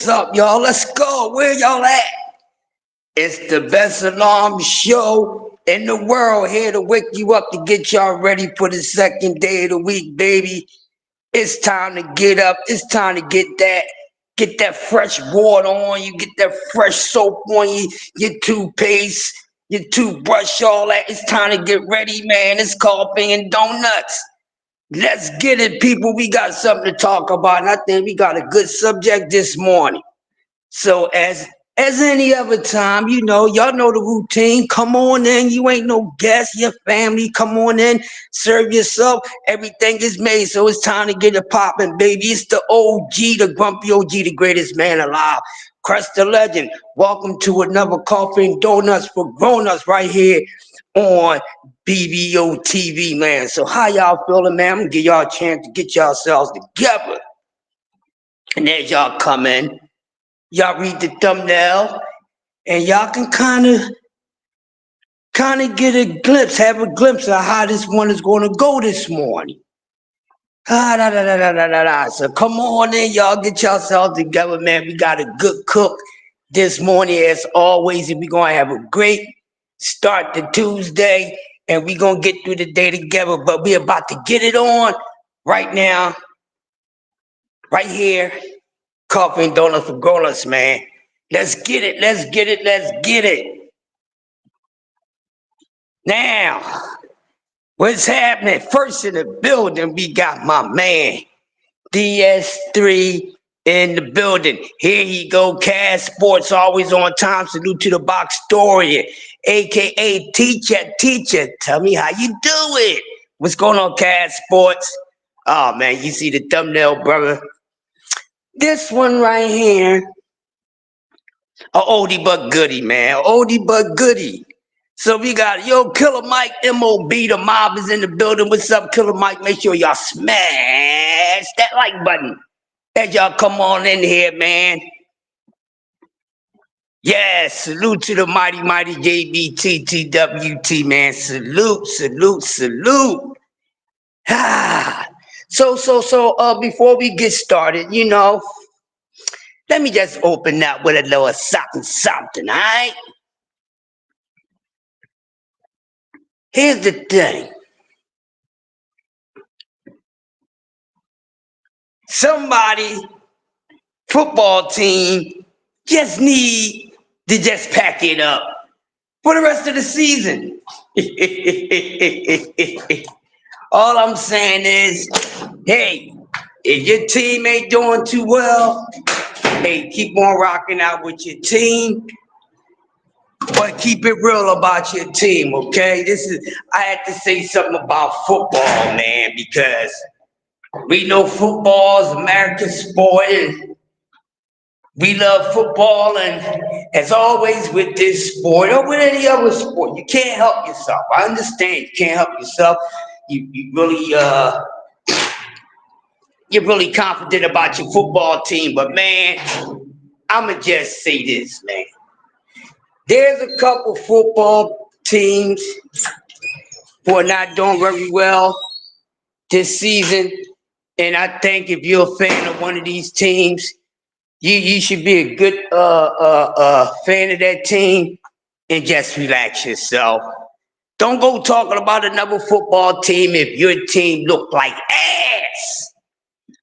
What's up, y'all? Let's go. Where y'all at? It's the best alarm show in the world, here to wake you up to get y'all ready for the second day of the week, baby. It's time to get up. It's time to get that fresh water on you, get that fresh soap on you, your toothpaste, your toothbrush, all that. It's time to get ready, man. It's coffee and donuts. Let's get it, people. We got something to talk about, and I think we got a good subject this morning. So as any other time, y'all know the routine. Come on in. You ain't no guest. Your family, come on in. Serve yourself. Everything is made. So it's time to get it popping, baby. It's the OG, the grumpy OG, the greatest man alive. Crest the legend. Welcome to another Coffee and Donuts for Grown-Ups right here on BBO TV, man. So how y'all feeling, man? I'm gonna give y'all a chance to get yourselves together. And as y'all come in, y'all read the thumbnail, and y'all can kind of get have a glimpse of how this one is going to go this morning. So come on in, y'all, get yourselves together, man. We got a good cook this morning as always, and we're gonna have a great start to Tuesday, and we're gonna get through the day together. But we're about to get it on right now, right here. Coffee and Donuts for Grown-Ups, man. Let's get it. Let's get it. Let's get it. Now, what's happening? First in the building, we got my man, DS3 in the building. Here he go, Cash Sports, always on time. Salute to the box story, aka Teacher. Tell me how you do it. What's going on, Cash Sports? Oh man, you see the thumbnail, brother. This one right here, a oldie but goodie, man. A oldie but goodie. So we got, Killer Mike, MOB, the mob is in the building. What's up, Killer Mike? Make sure y'all smash that like button as y'all come on in here, man. Yes, salute to the mighty JBTTWT, man. Salute. So, before we get started, let me just open up with a little something, all right? Here's the thing. Somebody, football team, just need to just pack it up for the rest of the season. All I'm saying is, hey, if your team ain't doing too well, hey, keep on rocking out with your team, but keep it real about your team, okay? I had to say something about football, man, because we know football is America's sport, and we love football, and as always with this sport or with any other sport, you can't help yourself. I understand you can't help yourself. You're really confident about your football team, but man, I'ma just say this, man. There's a couple football teams who are not doing very well this season, and I think if you're a fan of one of these teams, you should be a good fan of that team and just relax yourself. Don't go talking about another football team if your team look like ass.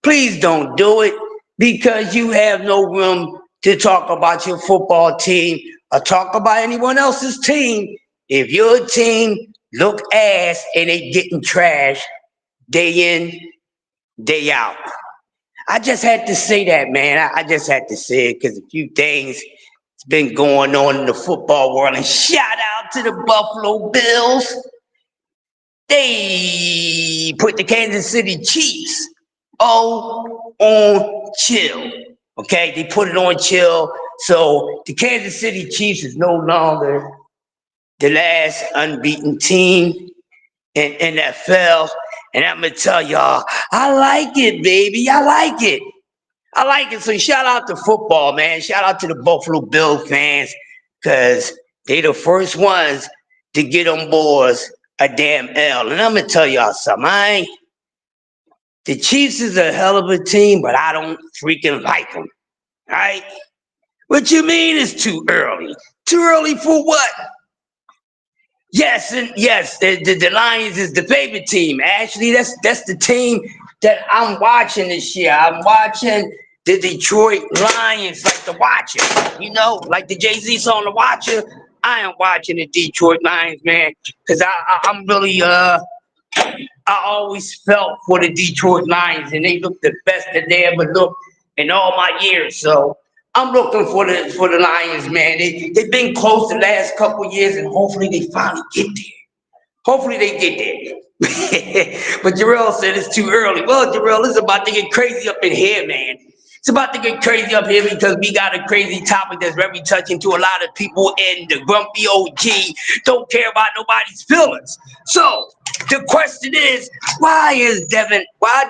Please don't do it, because you have no room to talk about your football team or talk about anyone else's team if your team look ass and they getting trashed day in, day out. I just had to say that, man. I just had to say it because a few things has been going on in the football world. And shout out to the Buffalo Bills. They put the Kansas City Chiefs on chill. Okay, they put it on chill. So the Kansas City Chiefs is no longer the last unbeaten team in NFL. And I'm gonna tell y'all, I like it, baby. I like it. So shout out to football, man. Shout out to the Buffalo Bill fans, because they the first ones to get on board a damn L. And I'm gonna tell y'all something. The Chiefs is a hell of a team, but I don't freaking like them. Right? What you mean it's too early? Too early for what? Yes, and yes, the Lions is the favorite team. Actually, that's the team that I'm watching this year. I'm watching the Detroit Lions, like the Watcher. You know, like the Jay-Z song, The Watcher. I am watching the Detroit Lions, man, because I'm really I always felt for the Detroit Lions, and they look the best that they ever looked in all my years. So I'm looking for the Lions, man. They've been close the last couple of years, and hopefully they finally get there. Hopefully they get there. But Jarrell said it's too early. Well, Jarrell, it's about to get crazy up in here, man. It's about to get crazy up here because we got a crazy topic that's very touching to a lot of people, and the grumpy OG don't care about nobody's feelings. So the question is, why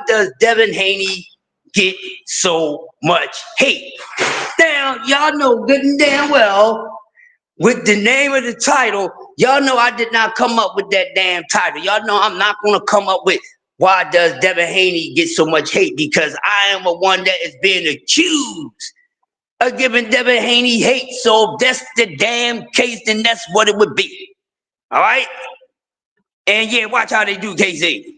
does Devin Haney get so much hate? Now, y'all know good and damn well with the name of the title, y'all know I did not come up with that damn title. Y'all know I'm not going to come up with why does Devin Haney get so much hate, because I am a one that is being accused of giving Devin Haney hate. So if that's the damn case, then that's what it would be. All right? And yeah, watch how they do, KC.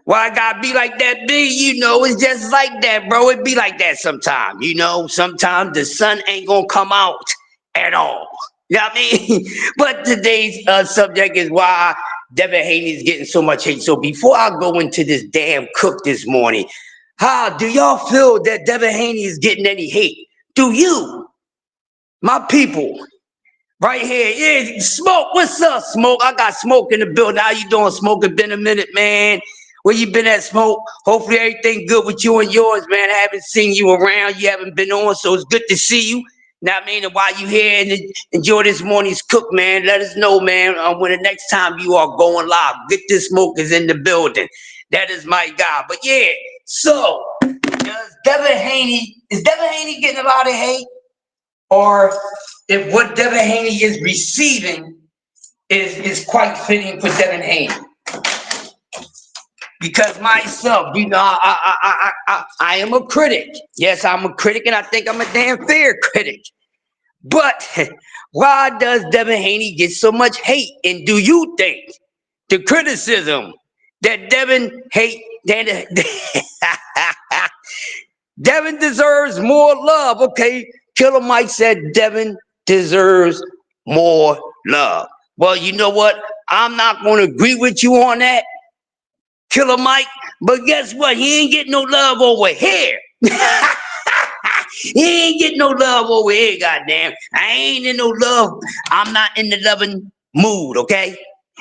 Why I gotta be like that, B? You know, it's just like that, bro. It be like that sometimes. You know, sometimes the sun ain't gonna come out at all. You know what I mean? But today's subject is why Devin Haney is getting so much hate. So before I go into this damn cook this morning, how do y'all feel that Devin Haney is getting any hate? Do you, my people, right here? Yeah, Smoke. What's up, Smoke? I got Smoke in the building. How you doing, Smoke? It's been a minute, man. Where you been at, Smoke? Hopefully everything good with you and yours, man. I haven't seen you around. You haven't been on, so it's good to see you. Now, I mean, while you here and enjoy this morning's cook, man, let us know, man, when the next time you are going live. Get This Smoke is in the building. That is my guy. But yeah, so is Devin Haney getting a lot of hate? Or if what Devin Haney is receiving is quite fitting for Devin Haney? Because myself, you know, I am a critic. Yes, I'm a critic, and I think I'm a damn fair critic. But why does Devin Haney get so much hate? And do you think the criticism that Devin Devin deserves more love? Okay, Killer Mike said Devin deserves more love. Well, you know what? I'm not going to agree with you on that, Killer Mike. But guess what? He ain't getting no love over here. He ain't getting no love over here, goddamn. I ain't in no love. I'm not in the loving mood, okay?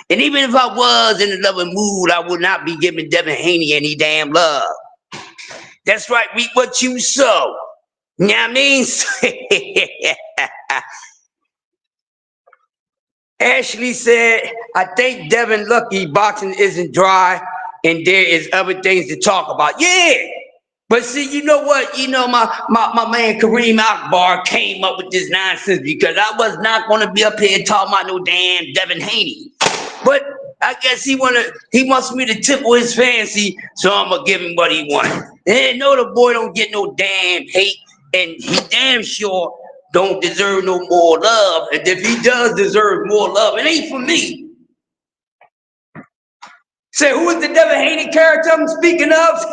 And even if I was in the loving mood, I would not be giving Devin Haney any damn love. That's right, reap what you sow. You know what I mean? Ashley said, I think Devin lucky boxing isn't dry and there is other things to talk about. Yeah. But see, you know what? You know, my man Kareem Akbar came up with this nonsense because I was not going to be up here talking about no damn Devin Haney. But I guess he wants me to tickle his fancy, so I'm going to give him what he wants. And no, the boy don't get no damn hate, and he damn sure don't deserve no more love. And if he does deserve more love, it ain't for me. Say, who is the Devin Haney character I'm speaking of?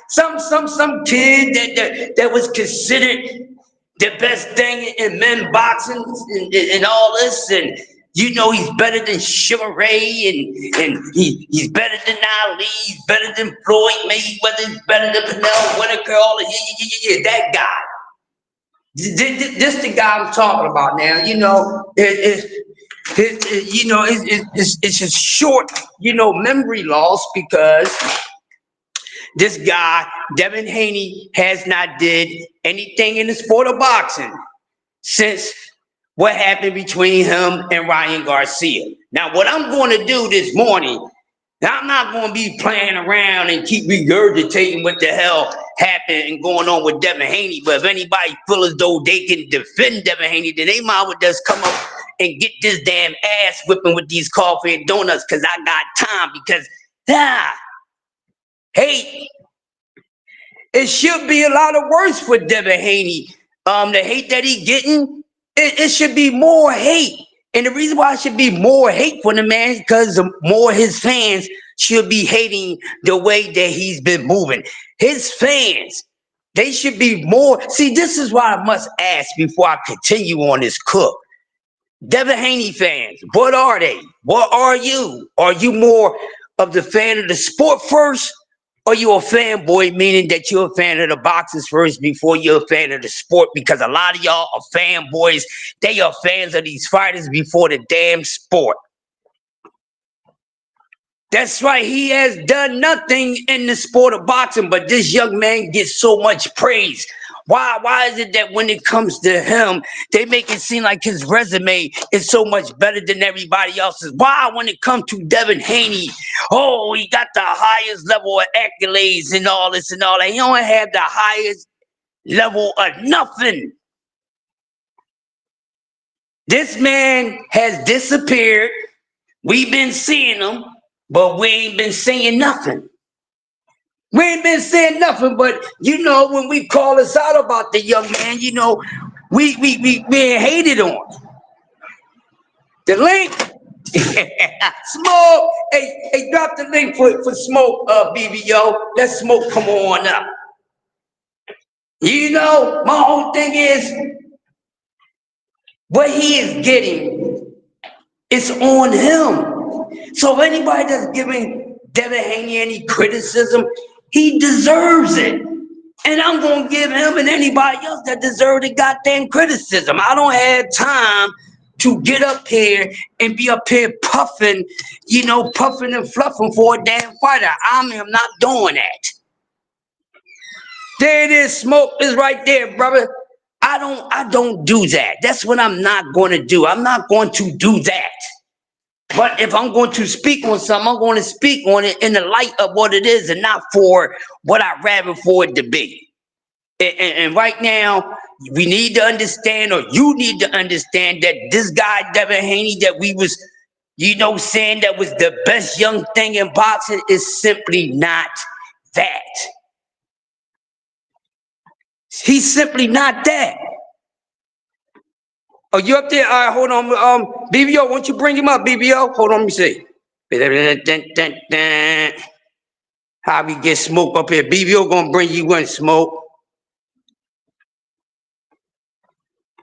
some kid that was considered the best thing in men boxing and all this, and you know he's better than Sugar Ray, and he's better than Ali, he's better than Floyd Mayweather, he's better than Pernell Whitaker, all yeah, that guy. This the guy I'm talking about now. You know, it's a short, you know, memory loss because this guy, Devin Haney, has not did anything in the sport of boxing since what happened between him and Ryan Garcia. Now, what I'm going to do this morning, I'm not going to be playing around and keep regurgitating what the hell happened and going on with Devin Haney. But if anybody feel as though they can defend Devin Haney, then they might well just come up and get this damn ass whipping with these coffee and donuts, because I got time. Because hate It should be a lot of worse for Devin Haney. The hate that he getting, it should be more hate. And the reason why it should be more hate for the man is because more his fans should be hating the way that he's been moving. His fans, they should be more. See, this is why I must ask before I continue on this cook. Devin Haney fans, what are they? What are you? Are you more of the fan of the sport first? Or you a fanboy, meaning that you're a fan of the boxers first before you're a fan of the sport? Because a lot of y'all are fanboys. They are fans of these fighters before the damn sport. That's right. He has done nothing in the sport of boxing, but this young man gets so much praise. Why is it that when it comes to him, they make it seem like his resume is so much better than everybody else's? Why, when it comes to Devin Haney, oh, he got the highest level of accolades and all this and all that. He don't have the highest level of nothing. This man has disappeared. We've been seeing him, but we ain't been saying nothing. We ain't been saying nothing, but you know, when we call us out about the young man, you know, we ain't hated on. The link, Smoke, hey, drop the link for Smoke, BBO. Let Smoke come on up. You know, my whole thing is, what he is getting, it's on him. So if anybody that's giving Devin Haney any criticism, he deserves it. And I'm going to give him and anybody else that deserves the goddamn criticism. I don't have time to get up here and be up here puffing, you know, puffing and fluffing for a damn fighter. I am not doing that. There it is, Smoke is right there, brother. I don't do that. That's what I'm not going to do. I'm not going to do that. But if I'm going to speak on something, I'm going to speak on it in the light of what it is and not for what I'd rather for it to be. And right now, we need to understand, or you need to understand, that this guy, Devin Haney, that we was, you know, saying that was the best young thing in boxing, is simply not that. He's simply not that. Oh, you up there? All right, hold on. BBO, why don't you bring him up, BBO? Hold on, let me see. How we get Smoke up here? BBO gonna bring you in, Smoke.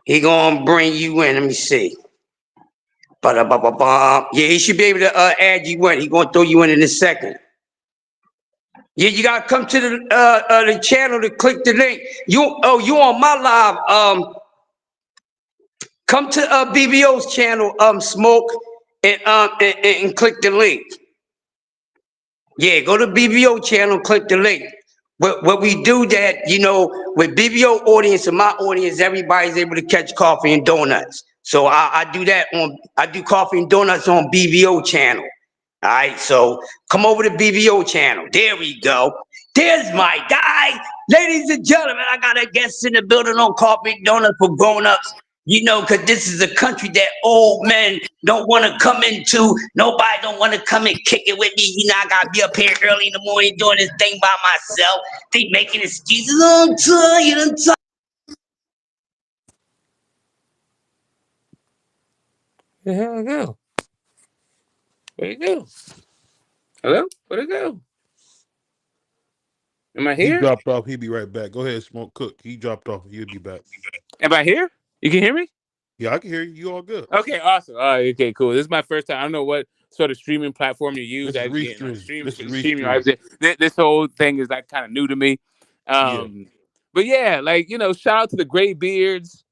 He gonna bring you in. Let me see. Yeah, he should be able to add you in. He gonna throw you in a second. Yeah, you gotta come to the channel to click the link. You on my live. Come to BBO's channel, Smoke, and click the link. Yeah, go to BBO channel, click the link. What we do that, you know, with BBO audience and my audience, everybody's able to catch coffee and donuts. So I do that I do coffee and donuts on BBO channel. All right, so come over to BBO channel. There we go. There's my guy. Ladies and gentlemen, I got a guest in the building on Coffee and Donuts for grown-ups. You know, because this is a country that old men don't want to come into. Nobody don't want to come and kick it with me. You know, I got to be up here early in the morning doing this thing by myself. They making excuses. I'm tired. Where the hell it go? Where'd it go? Hello? Where'd it go? Am I He here? dropped off. He'll be right back. Go ahead, Smoke Cook. He dropped off. He'll be back. Am I here? You can hear me? Yeah, I can hear you. You all good. Okay, awesome. All right, okay, cool. This is my first time. I don't know what sort of streaming platform you use. This is I get Restream. This is streaming. Restream. This whole thing is like kind of new to me. Yeah. But yeah, like, you know, shout out to the gray beards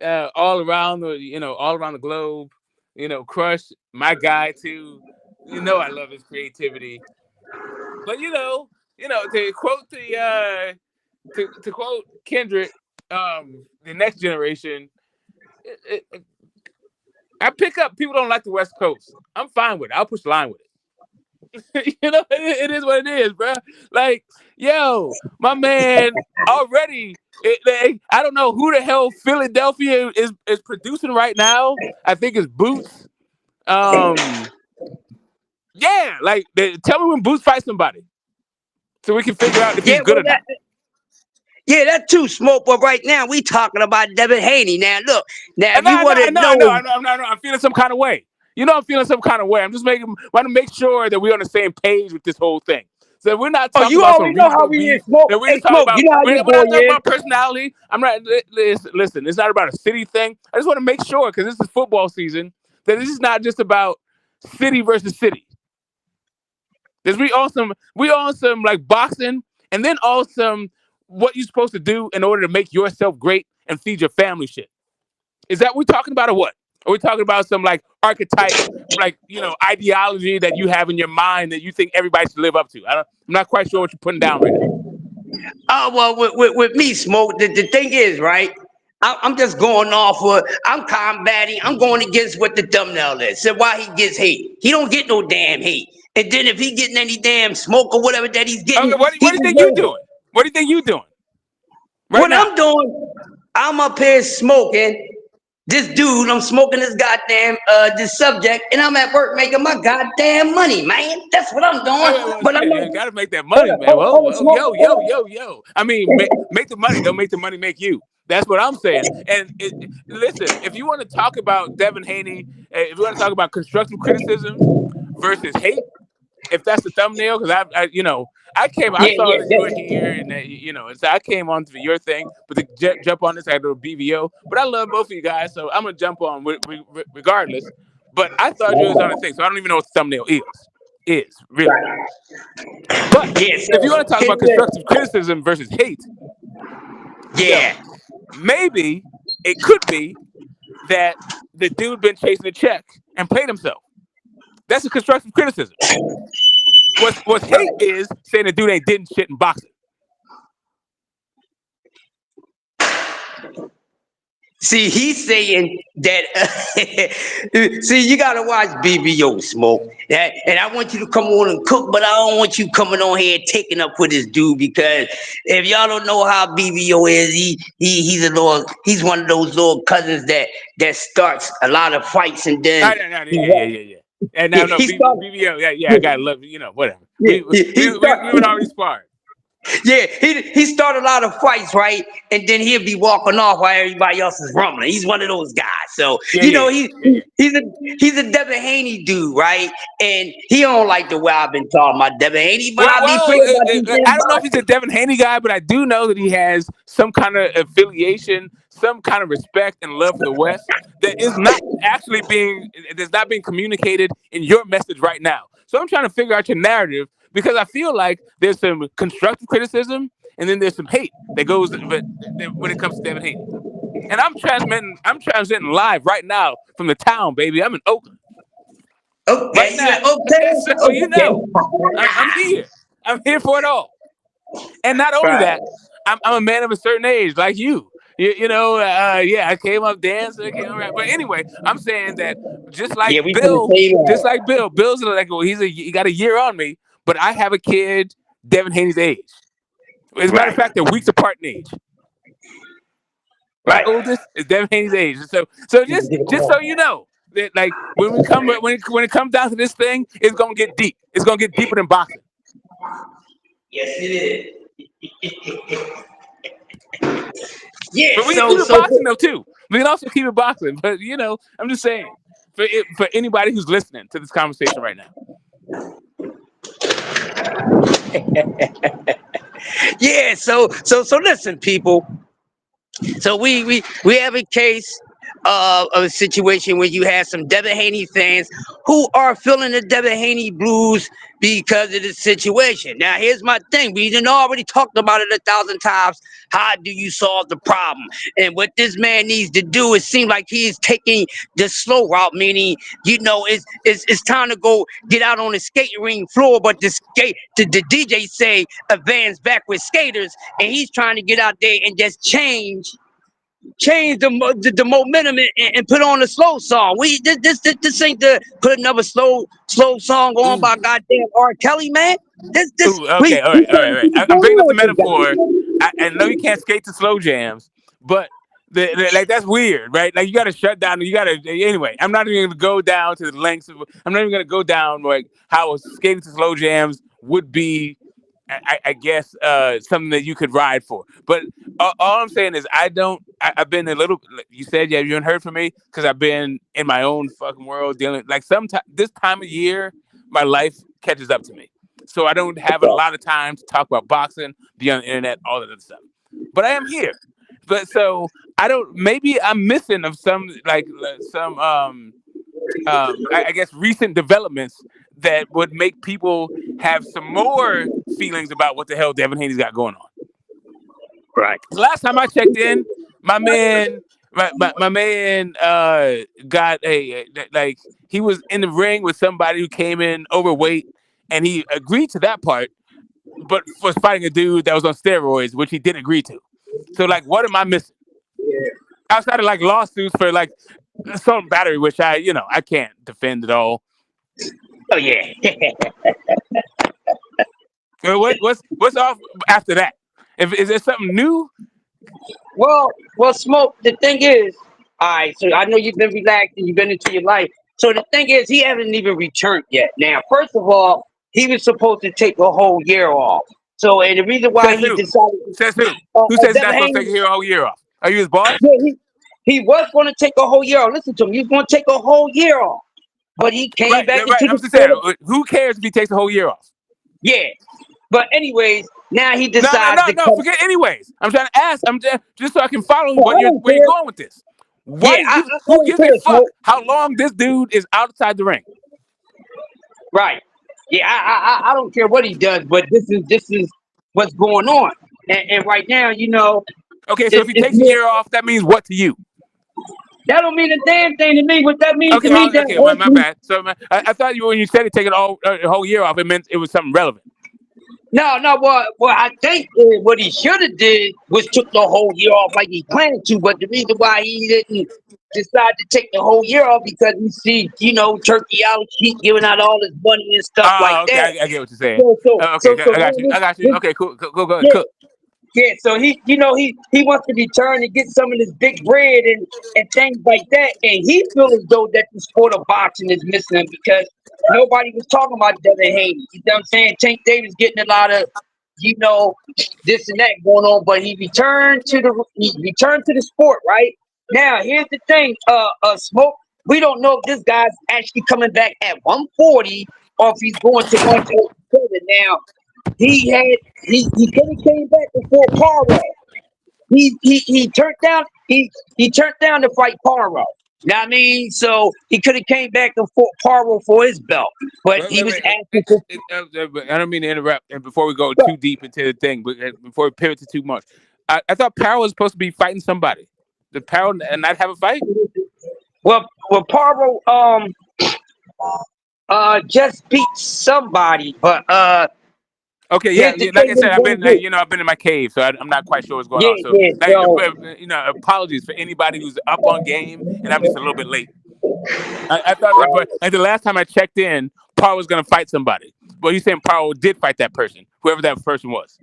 all around the globe. You know, Crush, my guy too. You know, I love his creativity. But to quote to quote Kendrick, the next generation, I pick up people don't like the West Coast. I'm fine with it. I'll push the line with it. You know, it is what it is, bro. Like, yo, my man already. I don't know who the hell Philadelphia is producing right now. I think it's Boots. Yeah, like tell me when Boots fights somebody, so we can figure out if Yeah, he's good or not. Yeah, that too, Smoke. But right now, we talking about Devin Haney. Now, look. Now, And if you want to know, I'm feeling some kind of way. You know, I'm feeling some kind of way. I'm just want to make sure that we're on the same page with this whole thing. So we're not oh, talking you about some already know how regional we is, beef. Smoke. That we're Hey, just talking Smoke, about. you know how your We're boy not talking is. about personality. I'm not. Listen. It's not about a city thing. I just want to make sure because this is football season that this is not just about city versus city. Because we on some like boxing, and then also what you're supposed to do in order to make yourself great and feed your family shit. Is that what we're talking about or what? Are we talking about some like archetype, like ideology that you have in your mind that you think everybody should live up to? I'm not quite sure what you're putting down right now. Oh well, with me, Smoke. The thing is, right? I'm just going off of. I'm combating. I'm going against what the thumbnail is. So why he gets hate? He don't get no damn hate. And then if he getting any damn smoke or whatever that he's Okay, getting, what he do you think you deserves it. doing? What do you think you doing right What now? I'm doing, I'm up here smoking. This dude, I'm smoking this goddamn this subject, and I'm at work making my goddamn money, man. That's what I'm Oh, doing. well, But I'm shit, not. you gotta make that Hold money, on, man. hold on, Well, hold on, well, smoke. Hold yo. I mean, make the money. Don't make the money make you. That's what I'm saying. And listen, if you want to talk about Devin Haney, if you want to talk about constructive criticism versus hate, if that's the thumbnail, because I Yeah, saw yeah, that you were here, and and so I came on to your thing, but to jump on this, I had to do a BVO. But I love both of you guys, so I'm gonna jump on regardless. But I thought you was on the thing, so I don't even know what the thumbnail is really. right. But Yeah. if you So want to talk his about constructive criticism versus hate, yo, yeah. maybe it could be that the dude been chasing a check and played himself. That's a constructive criticism. What's hate is saying the dude ain't did shit in boxing. See, he's saying that. See, you gotta watch BBO Smoke, and I want you to come on and cook, but I don't want you coming on here taking up with this dude because if y'all don't know how BBO is, he's one of those little cousins that starts a lot of fights and then No, he yeah. And now no he starts BBO, yeah, I gotta love whatever. yeah, he We would starts. already sparred. Yeah, he started a lot of fights, right? And then he'll be walking off while everybody else is rumbling. He's one of those guys. So Yeah. he's a Devin Haney dude, right? And he don't like the way I've been talking about Devin Haney, but I be playing about these damn I don't know if he's a boxers. Devin Haney guy, but I do know that he has some kind of affiliation, some kind of respect and love for the West that is not actually that's not being communicated in your message right now. So I'm trying to figure out your narrative because I feel like there's some constructive criticism and then there's some hate that goes when it comes to Devin Haney. And I'm transmitting live right now from the town, baby. I'm in Oakland right Okay, you now. So okay. I'm here. I'm here for it all. And not only Right. that, I'm a man of a certain age, like you. Yeah, I came up dancing, I came up rap. But anyway, I'm saying that just like Yeah, we from the Bill, same just era. like Bill's like, well, he got a year on me, but I have a kid Devin Haney's age. As a matter of Right, fact, they're weeks apart in age. My right. oldest is Devin Haney's age. So just so you know that like when it comes down to this thing, it's gonna get deep. It's gonna get deeper than boxing. Yes, it is. Yeah, But we can keep it boxing though too. We can also keep it boxing. But I'm just saying for anybody who's listening to this conversation right now. yeah, so listen, people. So we have a case of a situation where you have some Devin Haney fans who are feeling the Devin Haney blues because of the situation. Now, here's my thing: we done already talked about it 1,000 times. How do you solve the problem? And what this man needs to do, it seems like he is taking the slow route, meaning it's time to go get out on the skating ring floor, but the DJ say advance back with skaters, and he's trying to get out there and just change the momentum and put on a slow song. This ain't the put another slow song on Ooh, by goddamn R. Kelly, man. This ooh, okay, all right, we I, keep I'm going picking up on the with this metaphor. guy. I know you can't skate to slow jams, but like that's weird, right? Like you got to shut down. You got to anyway. I'm not even going to go down to the lengths. I'm not even going to go down like how skating to slow jams would be I guess something that you could ride for. But all I'm saying is I don't. I've been a little. You said yeah, you haven't heard from me because I've been in my own fucking world dealing. Like sometimes this time of year, my life catches up to me, so I don't have a lot of time to talk about boxing, be on the internet, all that other stuff. But I am here. But so I don't. Maybe I'm missing of some some I guess recent developments that would make people have some more feelings about what the hell Devin Haney's got going on. Right. The last time I checked in, my man, my man, got like he was in the ring with somebody who came in overweight, and he agreed to that part, but was fighting a dude that was on steroids, which he didn't agree to. So like, what am I missing outside of like lawsuits for like assault and battery, which I can't defend at all. Oh yeah. What's off after that? Is there something new? Well, Smoke. The thing is, all right. So I know you've been relaxed and you've been into your life. So the thing is, he hasn't even returned yet. Now, first of all, he was supposed to take a whole year off. So, and the reason why Says he who? decided, Says who? Who says he's Devin not supposed to Haney, take a whole year off? Are you his boss? yeah, he was going to take a whole year off. Listen to him. He was going to take a whole year off, but he came Right, back right. into I'm the just saying. sport. Who cares if he takes a whole year off? Yeah, but anyways, now he No, no, decides no, to no. come. Forget anyways. I'm trying to ask. I'm just so I can follow Well, I don't where you're care. going with this. Why Yeah, do I, you? I, I Who don't gives a care, fuck Smoke. how long this dude is outside the ring? Right. Yeah, I don't care what he does, but this is what's going on. And right now, Okay, so if it's he it's takes a more, year off, that means what to you? that don't mean a damn thing to me. What that means to Okay, me, that okay, my bad. So I thought when you said he take it all a whole year off, it meant it was something relevant. no. What I think what he should have did was took the whole year off like he planned to. But the reason why he didn't decide to take the whole year off because he see, Turkey out, keep giving out all his money and stuff like Oh, okay, that. I get what you're saying. So so Okay, so so I got you. now I got you. his Okay, cool. Go ahead, yeah, cook. yeah, so he wants to return and get some of this big bread and things like that, and he feels as though that the sport of boxing is missing him because nobody was talking about Devin Haney. You know what I'm saying? Tank Davis getting a lot of you know this and that going on, but he returned to the sport right now. Here's the thing, Smoke. We don't know if this guy's actually coming back at 140 or if he's going to 147 now. He had he could have came back before Paro. He turned down he turned down to fight Paro. Know what I mean? So he could have came back and fought Paro for his belt, but Wait, he wait, was wait. asking for I don't mean to interrupt. And before we go too deep into the thing, but before we pivot to too much, I thought Power was supposed to be fighting somebody. Did Power and not have a fight? well Paro just beat somebody, but Okay, yeah, here's the like thing I what said, he's gonna do. I've been in my cave, so I'm not quite sure what's going Yeah, on. So, yeah. like, So apologies for anybody who's up on game, and I'm just a little bit late. I thought, but like the last time I checked in, Power was going to fight somebody. But you saying Power did fight that person, whoever that person was.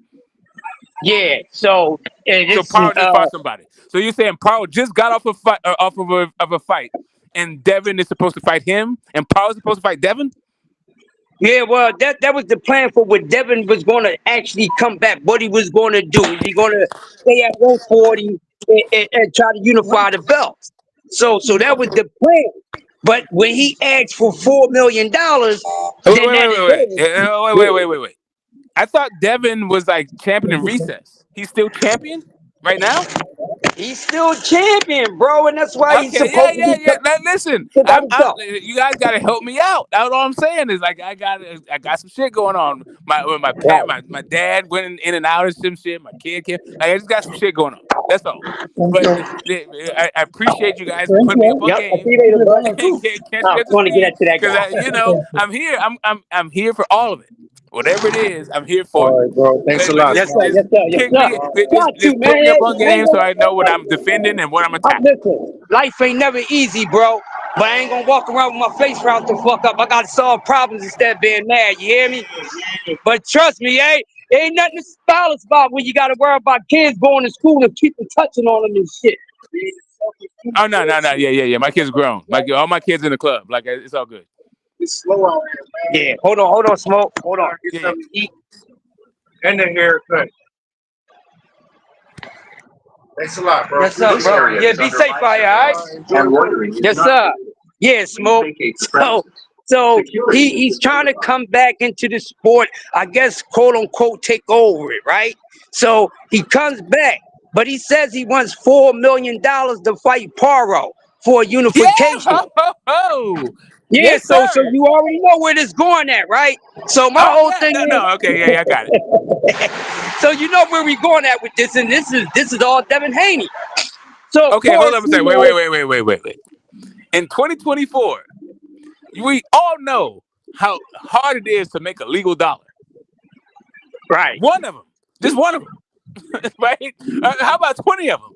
yeah, so So this is Power just fought somebody. So you're saying Power just got off a fight, of a fight, and Devin is supposed to fight him, and Power's supposed to fight Devin. yeah, well, that was the plan for what Devin was going to actually come back. What he was going to do is he going to stay at 140 and try to unify the belts. So that was the plan. But when he asked for $4 million, Wait, then wait, that wait, is wait, wait, it. wait. I thought Devin was like champion in recess. He's still champion right now. He's still champion, bro, and that's why he's Okay, yeah, supposed to yeah, be yeah. Now, listen, about his belt. you guys got to help me out. That's all I'm saying is like I got some shit going on. Right. My dad went in and out of some shit. My kid came. Like, I just got some shit going on. That's all. But I appreciate you guys putting me up on Yep. I'll see game you later, bro. and catch me I'm up to going to get speed that to that because guy. I'm here. I'm here for all of it. Whatever it is, I'm here for it. All right, bro. Thanks a lot. Yes, sir. Just Yes, sir. Yes, kick sir. me. Got to, Just put man. me up on I ain't game so I know what I'm gonna. defending and what I'm attacking. Listen, life ain't never easy, bro. But I ain't gonna walk around with my face round the fuck up. I gotta solve problems instead of being mad. You hear me? But trust me, ain't nothing to smile about when you gotta worry about kids going to school and people touching on them and shit. Oh no, no, no, yeah. My kid's grown. All my kids in the club. Like it's all good. It's slow out here, man. Yeah, hold on, smoke. Hold on. Get Yeah, yeah. something to eat. And the haircut. Thanks a lot, bro. What's up, bro? Yeah, be safe out here, all right? Yes, sir. Yeah, Smoke. So he's trying to come back into the sport, I guess, quote unquote, take over it, right? So he comes back, but he says he wants $4 million to fight Paro for Yeah, unification. ho, ho, ho. Yeah, Yes, so sir. you already know where this going at, right? So my Oh whole yeah, thing no, okay, yeah, I got it. is, so you know where we going at with this, and this is all Devin Haney. So of Okay, hold course, up a second. Wait. In 2024, we all know how hard it is to make a legal dollar. right. One of them, just one of them, right? How about 20 of them?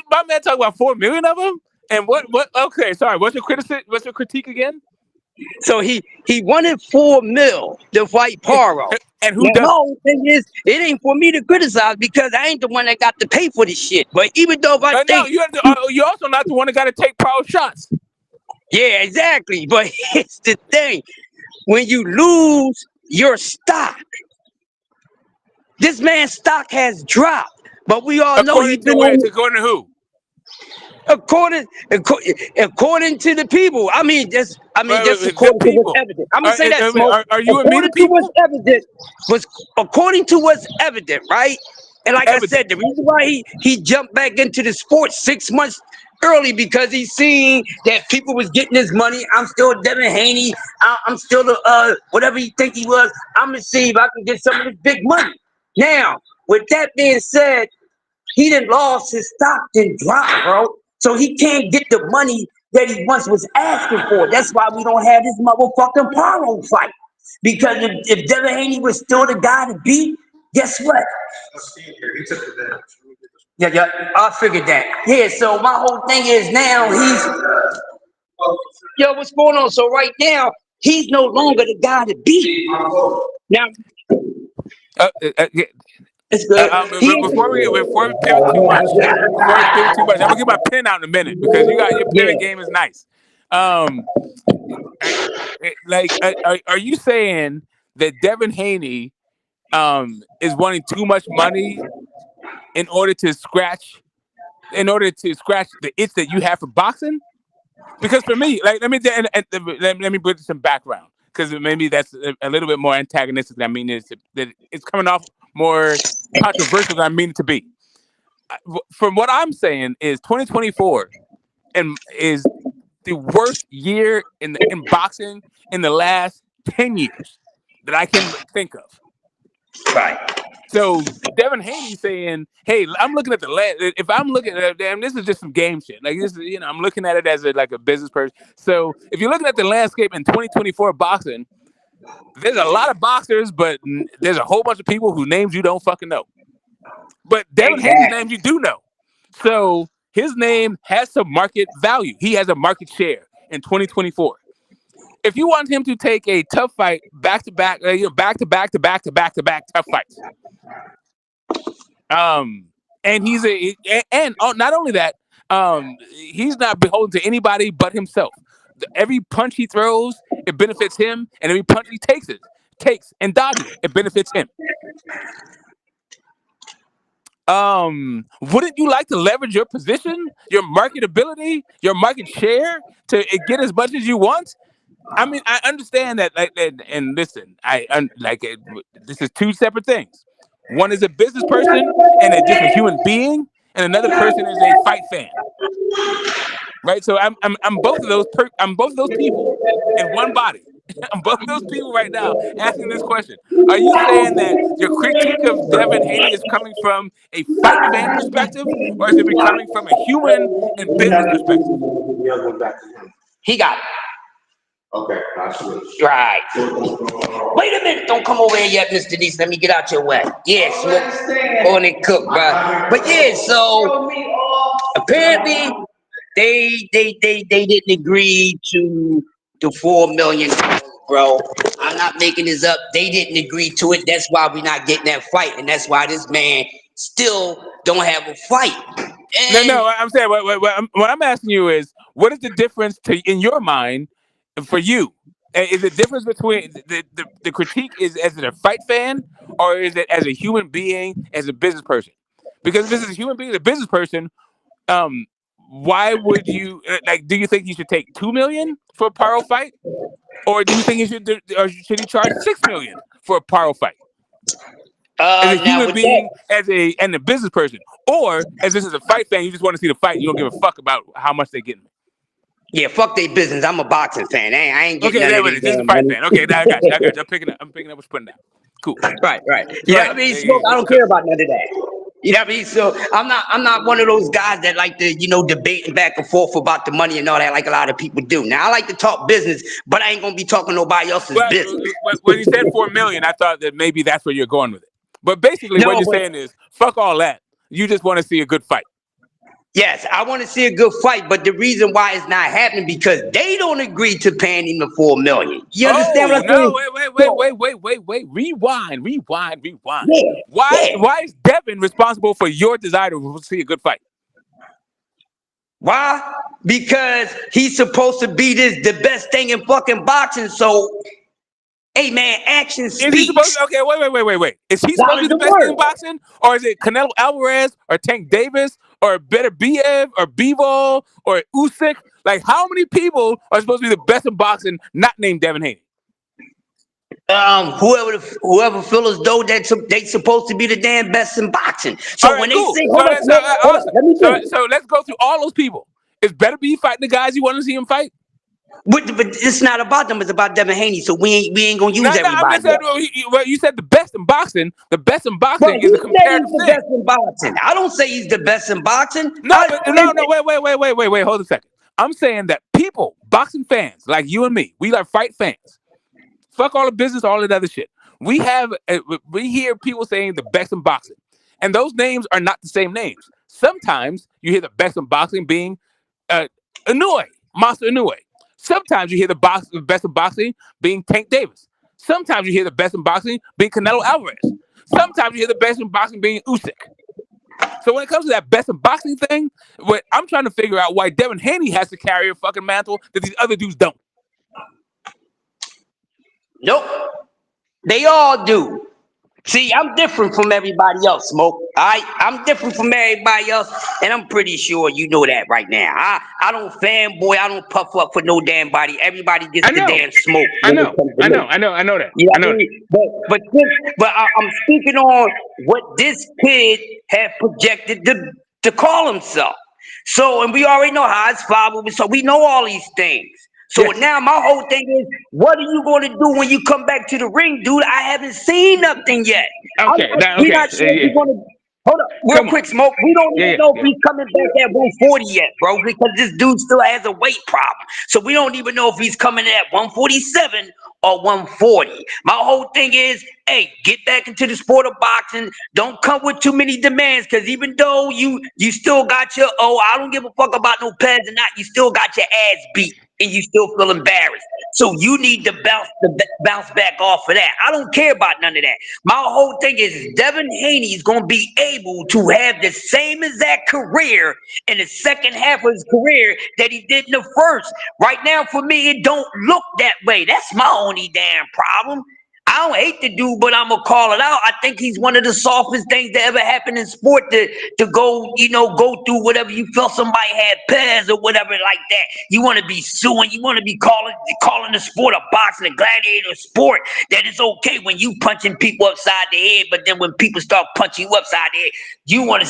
My man talking about 4 million of them, and what? Okay, sorry. What's your criticism? What's your critique again? So he wanted $4 million to fight Paro. And who Now my doesn't? whole thing is, it ain't for me to criticize because I ain't the one that got to pay for this shit. But even though if I No, think, you have to, you're also not the one that got to take power shots. yeah, exactly. But it's the thing, when you lose your stock, this man's stock has dropped. But we all know he's According to been where? on. According to who? According to the people. That's The according to what's people. evident. I'm gonna say that, Smoke. Are you and me the According to what's people? evident was according to what's evident, right? And like I said, the Evidence. reason why he jumped back into the sport 6 months early because he seen that people was getting his money. I'm still Devin Haney. I'm still the whatever he think he was. I'm gonna see if I can get some of this big money. Now, with that being said, he done lost his stock and dropped, bro. So he can't get the money that he once was asking for. That's why we don't have this motherfucking Paro fight. Because if Devin Haney was still the guy to beat, guess what? Yeah, I figured that. Yeah, so my whole thing is now yo, what's going on? So right now, he's no longer the guy to beat. Now, Uh, uh, uh, it's good. Before we pivot too much, I'm gonna get my pen out in a minute because your Yeah. pivot game is nice. Um, are you saying that Devin Haney is wanting too much money in order to scratch the itch that you have for boxing? Because for me, like let me put some background because maybe that's a little bit more antagonistic than I mean that it's coming off more controversial than I mean it to be. From what I'm saying is 2024 and is the worst year in boxing in the last 10 years that I can think of. Right. So Devin Haney saying, "Hey, I'm looking at the if I'm looking at damn, this is just some game shit. Like this is, I'm looking at it as like a business person. So if you're looking at the landscape in 2024 boxing, there's a lot of boxers, but there's a whole bunch of people whose names you don't fucking know. But Devin Haney's names you do know. So his name has some market value. He has a market share in 2024. If you want him to take a tough fight back to back tough fights, and not only that, he's not beholden to anybody but himself. Every punch he throws, it benefits him, and every punch he takes and dodges, it benefits him. Wouldn't you like to leverage your position, your marketability, your market share to get as much as you want? I mean, I understand that, and listen, this is two separate things. One is a business person and just a human being, and another person is a fight fan, right? So I'm both of those I'm both of those people in one body. I'm both of those people right now asking this question. Are you saying that your critique of Devin Haney is coming from a fight fan perspective, or is it coming from a human and business perspective? He got it. Okay, absolutely. Right. Wait a minute. Don't come over here yet, Mr. Denise. Let me get out your way. Yes. On and cook, bro. But yeah, so apparently they didn't agree to the $4 million, bro. I'm not making this up. They didn't agree to it. That's why we're not getting that fight, and that's why this man still don't have a fight. No. I'm saying what I'm asking you is, what is the difference in your mind for you Is the difference between the critique is as a fight fan or is it as a human being, as a business person? Because if it's a human being, a business person, um, why would you like? Do you think you should take 2 million for a pyro fight, or do you think you should, or should he charge 6 million for a pyro fight? As a Now human with that, being, and a business person, or as this is a fight fan, you just want to see the fight. You don't give a fuck about how much they're getting. yeah, fuck they business. I'm a boxing fan. I ain't getting Okay, none there of it these is. This is a damn fight money. fan. Okay, now I got you. I got you. I'm picking up what you're putting down. Cool. Right. You Go know what I ahead. mean? Smoke, I don't So, care about none of that. You know what I mean? So I'm not one of those guys that like to, debating back and forth about the money and all that like a lot of people do. Now I like to talk business, but I ain't gonna be talking nobody else's well, business. when you said 4 million, I thought that maybe that's where you're going with it. But basically, what No, you're but saying is, fuck all that. You just want to see a good fight. yes, I want to see a good fight, but the reason why it's not happening because they don't agree to paying him the 4 million. You understand Oh what I'm no! saying? So, Wait! Rewind! yeah, Why? yeah. Why is Devin responsible for your desire to see a good fight? Why? Because he's supposed to be the best thing in fucking boxing. So, hey man, action Is he supposed speaks to? Okay, wait. Is he supposed to be louder the than best thing in words. boxing? Or is it Canelo Alvarez or Tank Davis or Better Biev or Bivol or Usyk? Like, how many people are supposed to be the best in boxing not named Devin Haney? Whoever feel as though they supposed to be the damn best in boxing. All So when right, they cool. say, So hold up, that's Smoke, hold up, awesome. let me So, finish. so let's go through all those people. Is Better Be fighting the guys you want to see him fight? But it's not about them. It's about Devin Haney. So we ain't gonna No, use I'm everybody just saying. else. Well, you said the best in boxing. The best in Bro, boxing is he a said he's comparative the thing. best in boxing. I don't say he's the best in boxing. No, but no. Wait. Hold a second. I'm saying that people, boxing fans like you and me, we are fight fans. Fuck all the business, all that other shit. We hear people saying the best in boxing, and those names are not the same names. Sometimes you hear the best in boxing being uh, Inoue, Master Inoue. Sometimes you hear the best in boxing being Tank Davis. Sometimes you hear the best in boxing being Canelo Alvarez. Sometimes you hear the best in boxing being Usyk. So when it comes to that best in boxing thing, what I'm trying to figure out why Devin Haney has to carry a fucking mantle that these other dudes don't. Nope. They all do. See, I'm different from everybody else, Smoke. I'm different from everybody else, and I'm pretty sure you know that right now. I don't fanboy, I don't puff up for no damn body. Everybody gets I the know, damn smoke I when it know, comes to I know, me. I know, I know that, You know I what know I that. mean? I'm speaking on what this kid had projected to call himself. So, and we already know how his father was. So we know all these things. So Yes. now my whole thing is, what are you going to do when you come back to the ring, dude? I haven't seen nothing yet. Okay. Now, We're okay. not sure if Yeah. he's going to. Hold up, real Come on. quick, Smoke. We don't even Yeah. know if Yeah. he's coming back at 140 yet, bro, because this dude still has a weight problem. So we don't even know if he's coming at 147 or 140. My whole thing is, hey, get back into the sport of boxing. Don't come with too many demands, because even though you still got your, I don't give a fuck about no pads or not, you still got your ass beat and you still feel embarrassed. So you need to bounce back off of that. I don't care about none of that. My whole thing is Devin Haney is going to be able to have the same exact career in the second half of his career that he did in the first. Right now, for me, it don't look that way. That's my only damn problem. I don't hate the dude, but I'm gonna call it out. I think he's one of the softest things that ever happened in sport to go, go through whatever you felt somebody had pairs or whatever like that. You want to be suing, you want to be calling the sport of boxing a gladiator sport. That it's okay when you punching people upside the head, but then when people start punching you upside the head, you want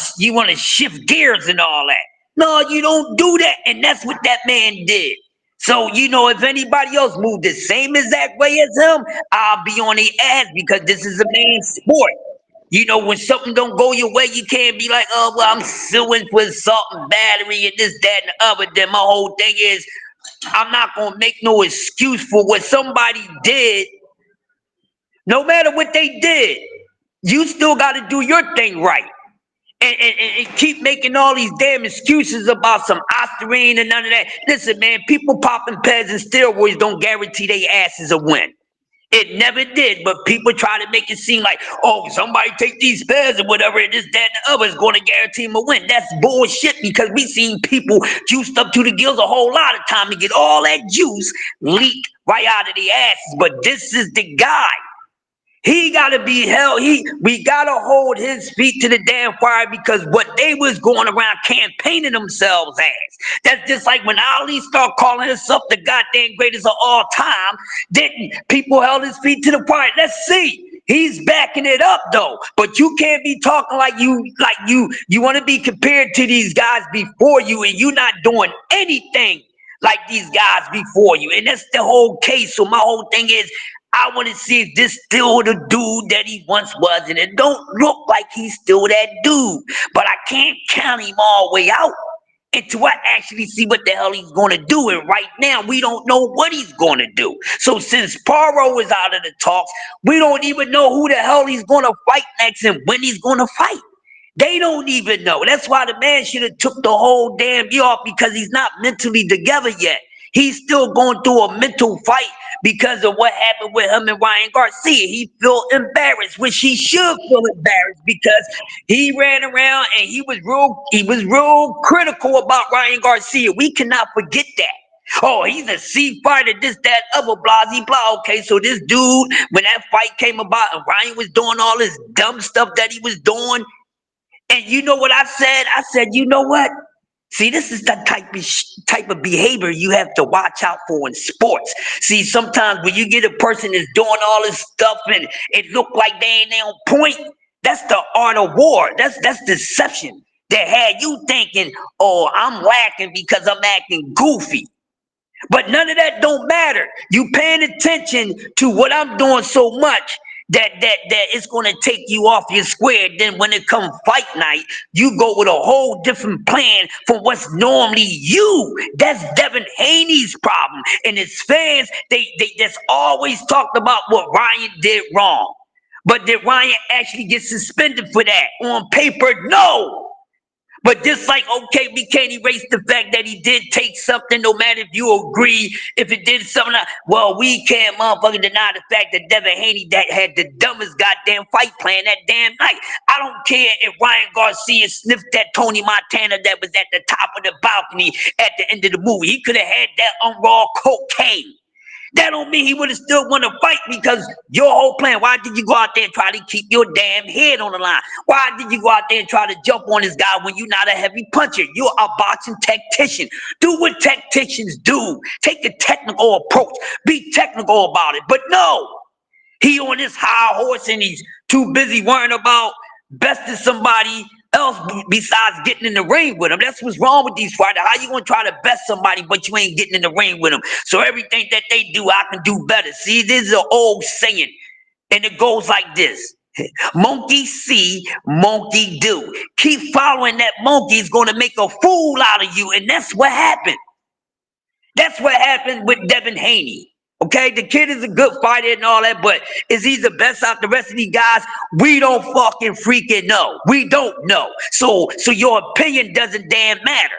to shift gears and all that. No, you don't do that, and that's what that man did. So, if anybody else moved the same exact way as him, I'll be on their ass because this is a man's sport. When something don't go your way, you can't be like, oh, well, I'm suing for assault and battery and this, that, and the other. Then my whole thing is, I'm not going to make no excuse for what somebody did. No matter what they did, you still got to do your thing right. And keep making all these damn excuses about some Ostarine and none of that. Listen, man, people popping pads and steroids don't guarantee their asses a win. It never did, but people try to make it seem like, oh, somebody take these spares or whatever, and this, that, and the other is going to guarantee him a win. That's bullshit because we seen people juiced up to the gills a whole lot of time to get all that juice leaked right out of the asses. But this is the guy. He gotta be held. We gotta hold his feet to the damn fire because what they was going around campaigning themselves as. That's just like when Ali started calling himself the goddamn greatest of all time. Then people held his feet to the fire. Let's see. He's backing it up though. But you can't be talking like you want to be compared to these guys before you, and you not doing anything like these guys before you. And that's the whole case. So my whole thing is, I want to see if this still the dude that he once was, and it don't look like he's still that dude. But I can't count him all the way out until I actually see what the hell he's going to do. And right now, we don't know what he's going to do. So since Paro is out of the talks, we don't even know who the hell he's going to fight next and when he's going to fight. They don't even know. That's why the man should have took the whole damn year off, because he's not mentally together yet. He's still going through a mental fight because of what happened with him and Ryan Garcia. He felt embarrassed, which he should feel embarrassed, because he ran around and he was real critical about Ryan Garcia. We cannot forget that. Oh, he's a C fighter, this, that, other, blah, blah. Okay, so this dude, when that fight came about and Ryan was doing all this dumb stuff that he was doing, and you know what I said? I said, you know what? See, this is the type of behavior you have to watch out for in sports. See, sometimes when you get a person that's doing all this stuff and it look like they ain't on point, that's the art of war. That's deception that had you thinking, oh, I'm lacking because I'm acting goofy. But none of that don't matter. You paying attention to what I'm doing so much that it's going to take you off your square. Then when it comes fight night, you go with a whole different plan from what's normally you. That's Devin Haney's problem. And his fans, they just always talked about what Ryan did wrong. But did Ryan actually get suspended for that? On paper, no. But just like, okay, we can't erase the fact that he did take something, no matter if you agree, if it did something. Well, we can't motherfucking deny the fact that Devin Haney that had the dumbest goddamn fight plan that damn night. I don't care if Ryan Garcia sniffed that Tony Montana that was at the top of the balcony at the end of the movie. He could have had that on raw cocaine. That don't mean he would have still won a fight, because your whole plan, why did you go out there and try to keep your damn head on the line? Why did you go out there and try to jump on this guy when you're not a heavy puncher? You're a boxing tactician. Do what tacticians do. Take a technical approach. Be technical about it. But no, he on this high horse and he's too busy worrying about besting somebody else besides getting in the ring with him. That's what's wrong with these fighters. How you gonna try to best somebody but you ain't getting in the ring with them? So everything that they do, I can do better. See, this is an old saying, and it goes like this: monkey see, monkey do. Keep following that monkey is gonna make a fool out of you, and that's what happened. That's what happened with Devin Haney. Okay, the kid is a good fighter and all that, but is he the best out the rest of these guys? We don't fucking freaking know. We don't know. So your opinion doesn't damn matter.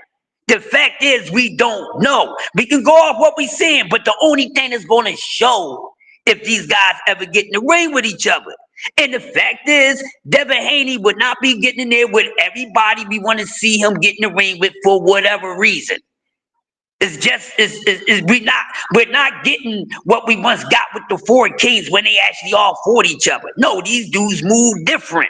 The fact is, we don't know. We can go off what we seeing, but the only thing that's going to show if these guys ever get in the ring with each other. And the fact is, Devin Haney would not be getting in there with everybody we want to see him get in the ring with for whatever reason. It's just we're not getting what we once got with the four kings when they actually all fought each other. No, these dudes move different.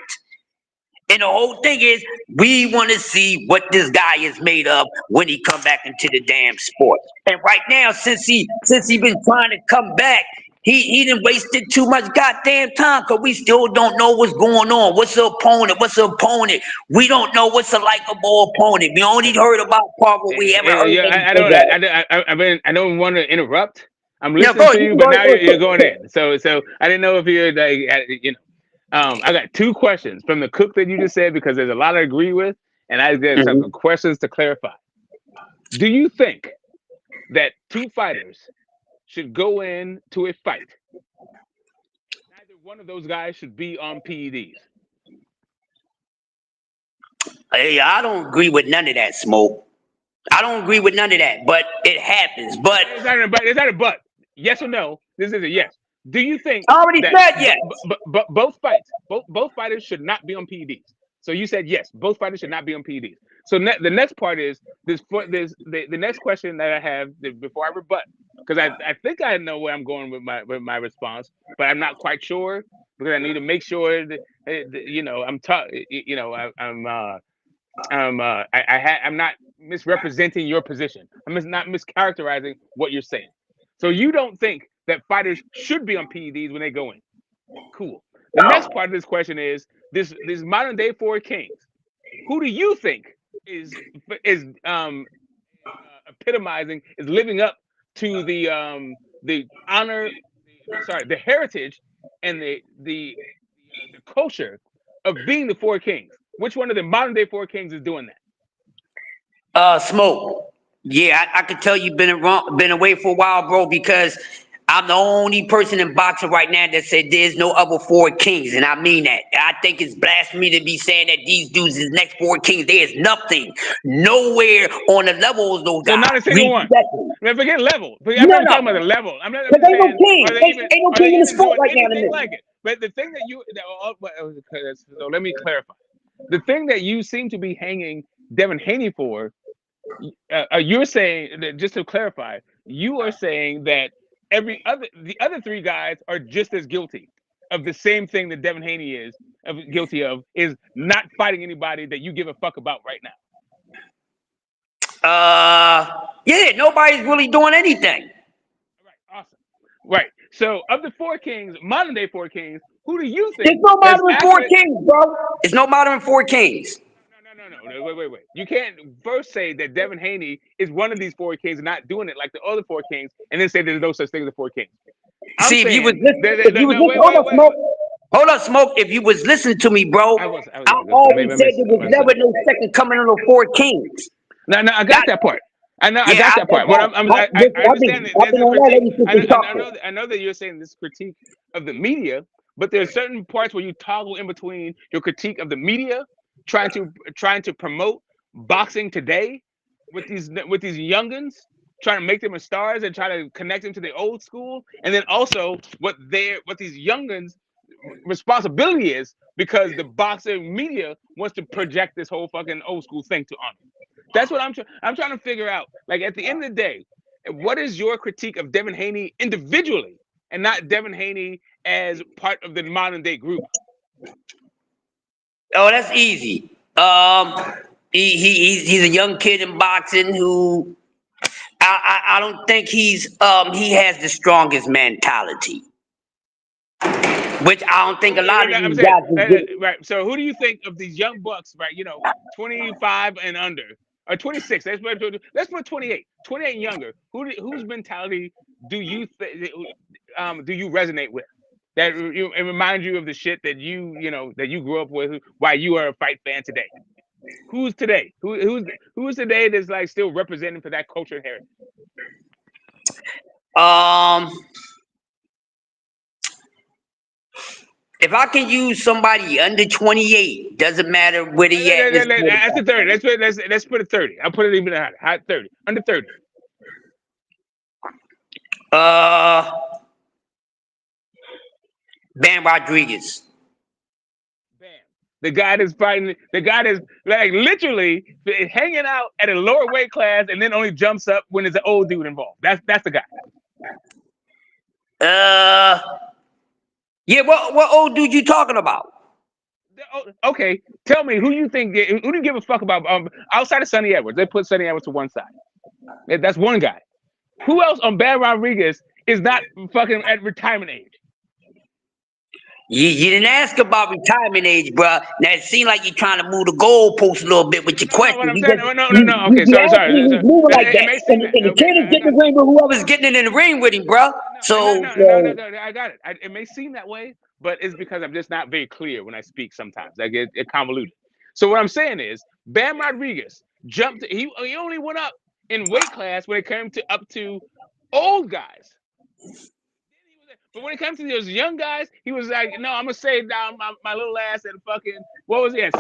And the whole thing is, we want to see what this guy is made of when he come back into the damn sport. And right now, since he been trying to come back, he done wasted too much goddamn time, because we still don't know what's going on. What's the opponent? What's the opponent? We don't know what's a likable opponent. We only heard about part what we ever heard. Yeah, I don't want to interrupt. I'm listening to you, but now you're going in. So I didn't know if you're like, I got two questions from the cook that you just said, because there's a lot I agree with, and I got some questions to clarify. Do you think that two fighters should go into a fight? Neither one of those guys should be on PEDs. Hey, I don't agree with none of that, Smoke. I don't agree with none of that, but it happens. But it's not a but. Yes or no? This is a yes. Do you think I already that said yes. both fighters should not be on PEDs? So you said yes, both fighters should not be on PEDs. So the next part is the next question that I have before I rebut, because I think I know where I'm going with my response, but I'm not quite sure because I need to make sure that, I'm not misrepresenting your position. Not mischaracterizing what you're saying. So you don't think that fighters should be on PEDs when they go in? Cool. The next part of this question is this modern day four kings. Who do you think is epitomizing, is living up to the honor, the heritage, and the culture of being the four kings? Which one of the modern day four kings is doing that? Smoke. Yeah, I could tell you've been away for a while, bro, because I'm the only person in boxing right now that said there's no other four kings, and I mean that. I think it's blasphemy to be saying that these dudes is next four kings. There's nothing, nowhere on the level of those So guys. not a single one. Man, forget level. I'm No, not even talking about no. the level. I'm There just ain't no saying, king. Ain't no are king they in the even sport doing right now to anything me. like it? But the thing that so let me clarify. The thing that you seem to be hanging Devin Haney for, you're saying that, just to clarify, you are saying that the other three guys are just as guilty of the same thing that Devin Haney guilty of, is not fighting anybody that you give a fuck about right now. Yeah, nobody's really doing anything. Right, awesome. Right. So of the four kings, modern day four kings, who do you There's think no that's modern four accurate? kings, bro. There's no modern four kings. No. Wait. You can't first say that Devin Haney is one of these four kings and not doing it like the other four kings, and then say there's no such thing as the four kings. I'm See, if you was saying listening, wait. hold on, smoke. If you was listening to me, bro, I Yeah, always said there was maybe. never no second coming of the four kings. No, I That, got that part. I yeah, got that part. What I understand that I've there's been a on that critique. ever since we talked. I know that you're saying this critique of the media, but there's certain parts where you toggle in between your critique of the media, trying to promote boxing today with these youngins, trying to make them as stars and try to connect them to the old school, and then also what these youngins responsibility is, because the boxing media wants to project this whole fucking old school thing to on them. That's what I'm trying to figure out. Like, at the end of the day, what is your critique of Devin Haney individually, and not Devin Haney as part of the modern day group? Oh, that's easy. He's a young kid in boxing who I don't think he has the strongest mentality, which I don't think a lot of I'm these saying, guys can get. right. So who do you think of these young bucks, right? 25 and under, or 26? Let's put 28, 28 and younger. Whose mentality do you do you resonate with? That it reminds you of the shit that that you grew up with, why you are a fight fan today. Who's today? Who's today that's like still representing for that culture and heritage? If I can use somebody under 28, doesn't matter where they at. That's the 30. Let's put it 30. I'll put it even higher. 30. Under 30. Bam Rodriguez. Bam. The guy that's fighting, the guy that's like literally hanging out at a lower weight class and then only jumps up when there's an old dude involved. That's the guy. Yeah, what old dude you talking about? Okay, tell me who do you give a fuck about outside of Sonny Edwards? They put Sonny Edwards to one side. That's one guy. Who else on Bam Rodriguez is not fucking at retirement age? You didn't ask about retirement age, bro. Now it seems like you're trying to move the goalpost a little bit with your question. What I'm saying, no. Okay, sorry. Moving like that. And the kid is getting the ring with whoever's getting it in the ring with him, bro. So no, I got it. It may seem that way, but it's because I'm just not very clear when I speak sometimes. I get it convoluted. So what I'm saying is, Bam Rodriguez jumped. He only went up in weight class when it came up to old guys. But when it comes to those young guys, he was like, no, I'm going to save down my little ass at fucking, what was he at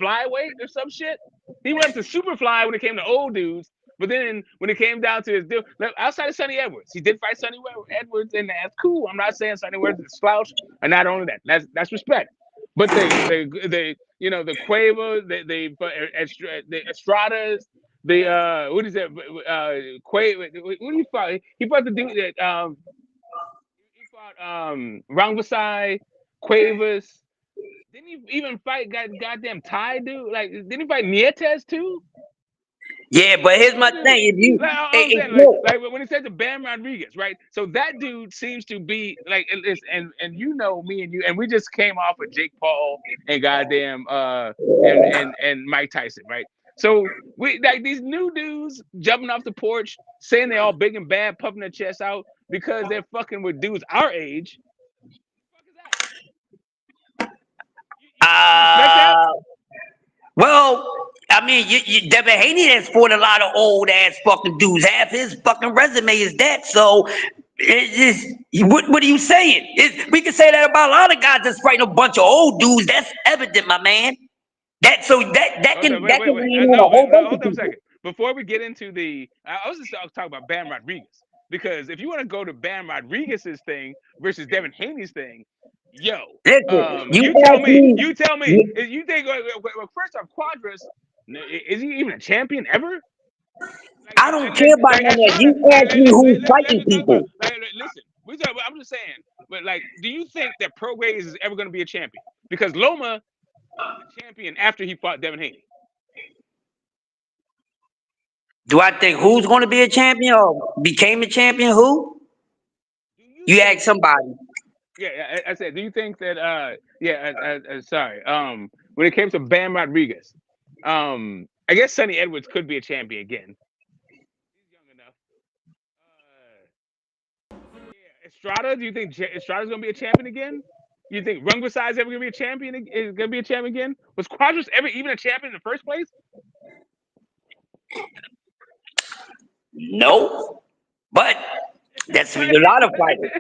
flyweight or some shit? He went up to super fly when it came to old dudes, But then when it came down to his deal, outside of Sonny Edwards, he did fight Sonny Edwards, and that's cool. I'm not saying Sonny Edwards is a slouch, and not only that, that's respect. But the Quavo, the Estradas, what is that? Quavo, what do you fought? He fought the dude that he fought Rangvasai, Cuevas. Didn't he even fight goddamn Thai dude? Like, didn't he fight Nietes too? Yeah, but here's my thing. If you, Like, I'm if saying, you like when it says to Bam Rodriguez, right? So that dude seems to be like, and you know me and you, and we just came off of Jake Paul and goddamn and Mike Tyson, right? So we like these new dudes jumping off the porch, saying they're all big and bad, puffing their chests out because they're fucking with dudes our age. What the fuck is that? You respect that? well, I mean, Devin Haney has fought a lot of old ass fucking dudes. Half his fucking resume is that. So, what are you saying? We can say that about a lot of guys that's fighting a bunch of old dudes. That's evident, my man. That Hold on, that can wait. lean on a No, whole bunch hold of on a people. second. Before we get into I was just talking about Bam Rodriguez, because if you want to go to Bam Rodriguez's thing versus Devin Haney's thing, yo, Listen, you tell me, you think, first off, Quadras, is he even a champion ever? I don't care about none of that. Estrada, You ask me who's let fighting me talk about, people. listen, I'm just saying, but like, do you think that Prograis is ever going to be a champion? Because Loma was a champion after he fought Devin Haney. Do I think who's going to be a champion or became a champion? Who? Do you You think? ask somebody. Yeah, I said, do you think that? Sorry. When it came to Bam Rodriguez, I guess Sonny Edwards could be a champion again. He's young enough. Yeah, Estrada. Do you think Estrada's gonna be a champion again? You think Rungvisai is ever gonna be a champion? Is gonna be a champion again? Was Quadras ever even a champion in the first place? No, but that's with a lot of fighters.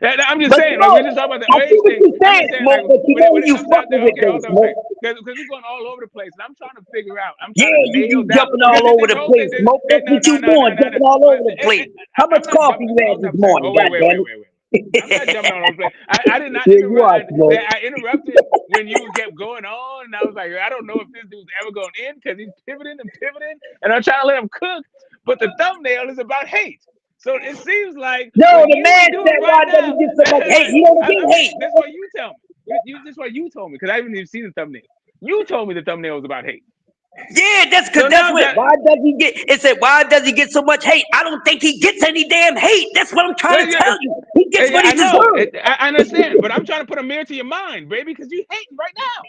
I'm just But saying, like, we Smoke, just talking about I the see age what thing. you're I'm saying, just saying, like, Smoke, but you know when who it you comes down fucking to, with okay, though, hold on a Smoke. second, because we're going all over the place, and I'm trying to figure out, I'm Yeah, trying to you nail be down, jumping because all over this the whole thing, place, Smoke. That's what you doing, jumping all over the place. How much I'm not coffee jumping. you had Hold this on a second. morning, Oh, wait. goddammit? I'm not jumping all over the place. I did not Yeah, you interrupt. are, Smoke. I interrupted when you kept going on, and I was like, I don't know if this dude's ever going in because he's pivoting, and I'm trying to let him cook. But the thumbnail is about hate. So it seems like No, what the you man are doing said, why right does he now, get so much hate? like, He don't get hate. this is what you tell me. This is what you told me, because I haven't even seen the thumbnail. You told me the thumbnail was about hate. Yeah, that's So because that's now what. that, Why does he get? It said, why does he get so much hate? I don't think he gets any damn hate. That's what I'm trying to tell you. He gets what he I know, deserves. I understand, but I'm trying to put a mirror to your mind, baby, because you hating right now.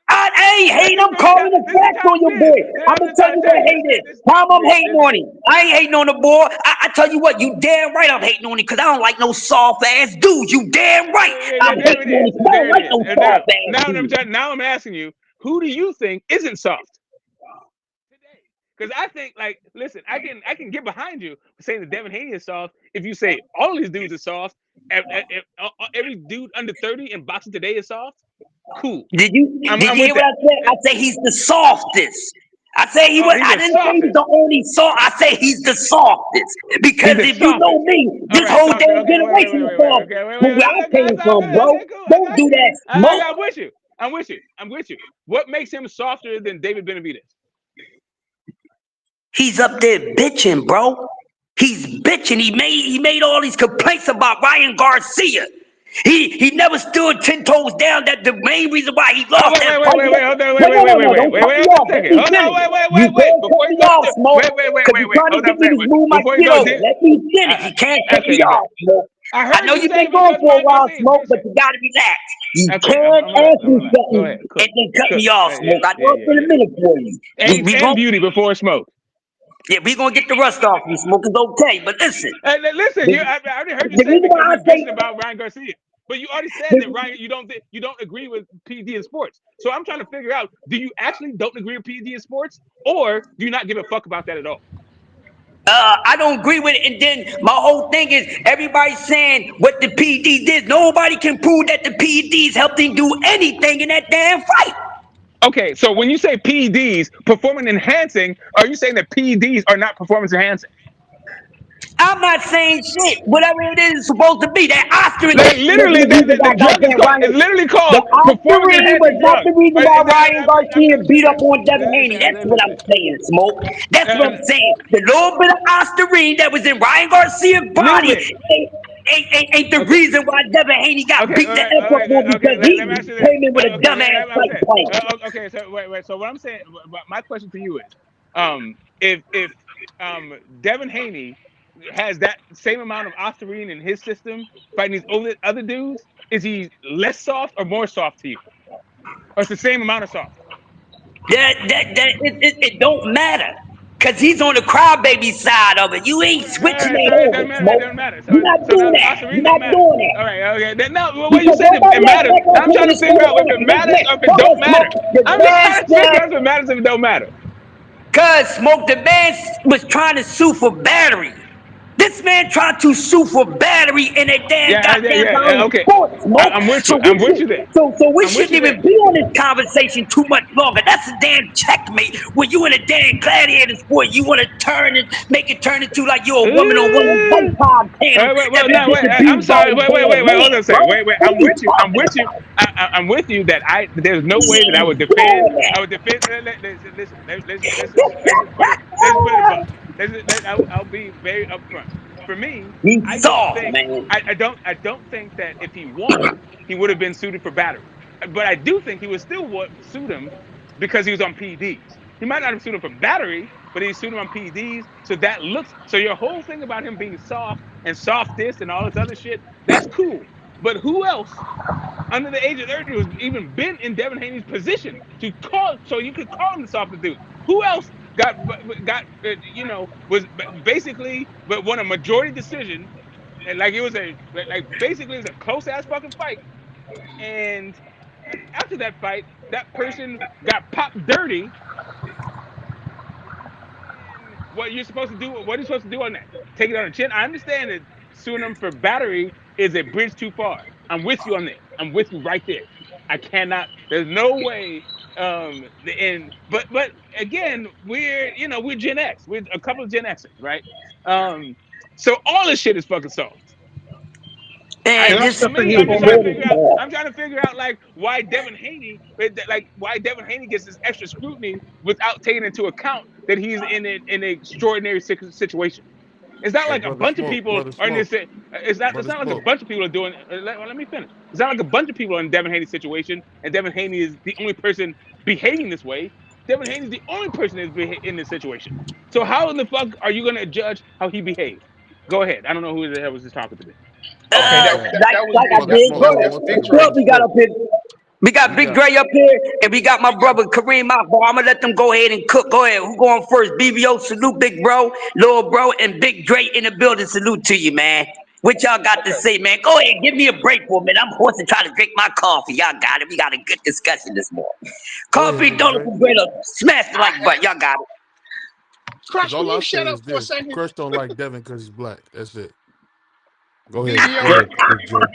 I ain't hating. This is I'm what calling the this is facts how on it your is. boy. I'm I'm gonna just tell trying to you tell what you. hate is. This is Tom, I'm toxic. hating on him. I ain't hating on the boy. I tell you what, you damn right I'm hating on him because I don't like no soft ass dudes. You damn right I'm There it hating on him. is. 'Cause I don't There it like is. no And soft ass dudes. now I'm asking you, who do you think isn't soft today? Because I think, like, listen, I can get behind you saying that Devin Haney is soft if you say all these dudes are soft. Every dude under 30 in boxing today is soft. Cool. Did I'm you with hear what that. I said? I say he's the softest. I say he Oh, was. he's I the didn't say he's softest. the only soft. I say he's the softest He's because the if you know softest. me, All this right, whole softest. damn Okay, generation is wait. soft. Okay, From where I okay, came it's all from, good. Okay, bro. cool. I Don't got do you. that, Smoke. I'm with you. I'm with you. What makes him softer than David Benavidez? He's up there bitching, bro. He's bitching. He made all these complaints about Ryan Garcia. He never stood 10 toes down. That the main reason why he Oh, lost that fight. hold on, No, no, no, no. Don't cut me hold on a off. Let second. me Hold on, finish. You wait. can't cut Before you me go off, into, Smoke. Because you're trying to hold on get a me to second. move my Before you shit go, over. Let me finish. You can't cut me okay, good. off, Smoke. I I heard know you you've say been going because for a Ryan while, Garcia is Smoke, but bitching. you gotta relax. You Okay, can't ask I'm me relaxed. Go something ahead, cook, and then cut me off, Yeah, Smoke. I know it's been a minute for you. We And gonna beauty before smoke. yeah, we gonna get the rust off you, Smoke. It's okay. But listen, And listen, the, I already heard you the say reason why because I he's say bitching about Ryan Garcia. But you already said that the, Ryan, you don't agree with PD in sports. So I'm trying to figure out: do you actually don't agree with PD in sports, or do you not give a fuck about that at all? I don't agree with it. And then my whole thing is everybody's saying what the PD did. Nobody can prove that the PEDs helped him do anything in that damn fight. Okay, so when you say PEDs, performance enhancing, are you saying that PEDs are not performance enhancing? I'm not saying shit. Whatever it is supposed to be. That Oscar Like wasn't literally, the reason why the drug is goddamn called Ryan. it's literally The called performance Oscarine was enhancing not drug. the reason why Ryan Garcia beat up on Devin Haney. That's what I'm saying, Smoke. That's what I'm saying. The little bit of Oscarine that was in Ryan Garcia's Little body bit. ain't the Okay. reason why Devin Haney got Okay, beat the F up on okay. because Let me he ask you this. came in with a Okay, dumbass I'm fight saying. plan. Okay, so wait. So what I'm saying, my question to you is, if Devin Haney has that same amount of ostarine in his system fighting these other dudes, is he less soft or more soft to you, or it's the same amount of soft? It don't matter. Cause he's on the crybaby side of it. You ain't Okay, all switching right. that So it over, doesn't matter. It Smoke. doesn't matter. You're So not so doing the that. ostarine You're don't not matter. doing that. All right. Okay. No, what you Because said it nobody else matters. not gonna I'm put in trying the to figure sport out if on it it. This matters man, or if it hold don't on, matter. Smoke. The I'm just man trying to figure said, out if it matters if it don't matter. cuz Smoke, the man was trying to sue for battery. This man tried to sue for battery in a damn goddamn Okay. sport, Smoke. I'm with you. I'm with you there. So we I'm with shouldn't you there. even be on this conversation too much longer. That's a damn checkmate. When you in a damn gladiator sport, you want to turn and make it turn into like you're a woman on one of them lifetime panels that been Well, getting I'm abused by sorry. a damn Hold on man, a bro. second. What are you talking about? I'm with you that there's no way that I He would ain't defend. doing that. I would defend. Listen. Let's just put it blunt. I'll be very upfront. For me, I He's don't soft, think man. I don't think that if he won, he would have been suited for battery. But I do think he would still suit him because he was on PEDs. He might not have sued him for battery, but he's sued him on PEDs. So that looks so your whole thing about him being soft and soft this and all this other shit, that's cool. But who else under the age of 30 who's even been in Devin Haney's position to call so you could call him the softest dude? Who else got was basically but won a majority decision and like it was a like basically it was a close ass fucking fight and after that fight that person got popped dirty and what are you supposed to do on that? Take it on the chin. I understand that suing them for battery is a bridge too far. I'm with you on there. I'm with you right there. I cannot. There's no way. But again, we're Gen X. We're a couple of Gen Xers, right? Um, so all this shit is fucking soft. And Can I this To step in me, here I'm for just a trying to minute? figure out. I'm trying to figure out like why Devin Haney gets this extra scrutiny without taking into account that he's in an extraordinary situation. It's not Hey, like a brother bunch of Smoke, people brother are in Smoke, this. It's brother not like a Smoke. bunch of people are doing. Let me finish. It's not like a bunch of people are in Devin Haney's situation, and Devin Haney is the only person behaving this way. Devin Haney is the only person that's in this situation. So how in the fuck are you going to judge how he behaved? Go ahead. I don't know who the hell was just talking to me. Okay, My uh bad. like that was like me. I Brother did. Smoke, Go hold on ahead. one Big second. Who Dre. else Brother we got Smoke. up here? We got We Big got Dre up here, and we got my We got brother Kareem out, bro. I'm gonna let them go ahead and cook. Go ahead. Who going first? BBO, salute, big bro, little bro, and Big Dre in the building. Salute to you, man. What y'all got to okay. say, man? Go ahead, give me a break for a minute. I'm forced to try to drink my coffee. Y'all got it. We got a good discussion this morning. go ahead, Coffee, Big donuts, Dre. and greater. Smash the I like button. have Y'all got Because Crush. Will all you I shut say up is for a this: second? Crush don't like Devin because he's black. That's it. Go ahead. Go BBO. ahead, Big Dre.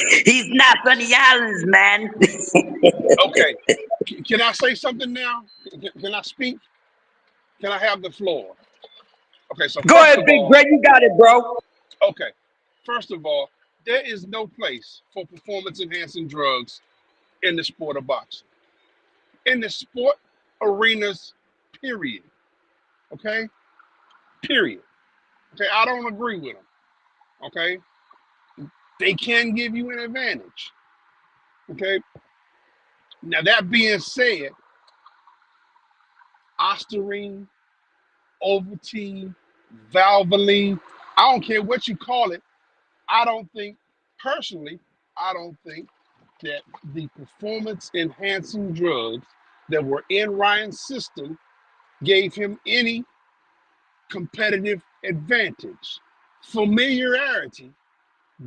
it. He's not from the islands, man. Okay. Can I say something now? Can I speak? Can I have the floor? Okay. So Go first ahead, of Big all, Dre. You got it, bro. okay. First of all, there is no place for performance enhancing drugs in the sport of boxing. In the sport arenas, period. Okay? Period. Okay, I don't agree with them. Okay? They can give you an advantage. Okay? Now that being said, Ostarine, Ovaltine, Valvoline, I don't care what you call it. I don't think, personally, I don't think that the performance enhancing drugs that were in Ryan's system gave him any competitive advantage. Familiarity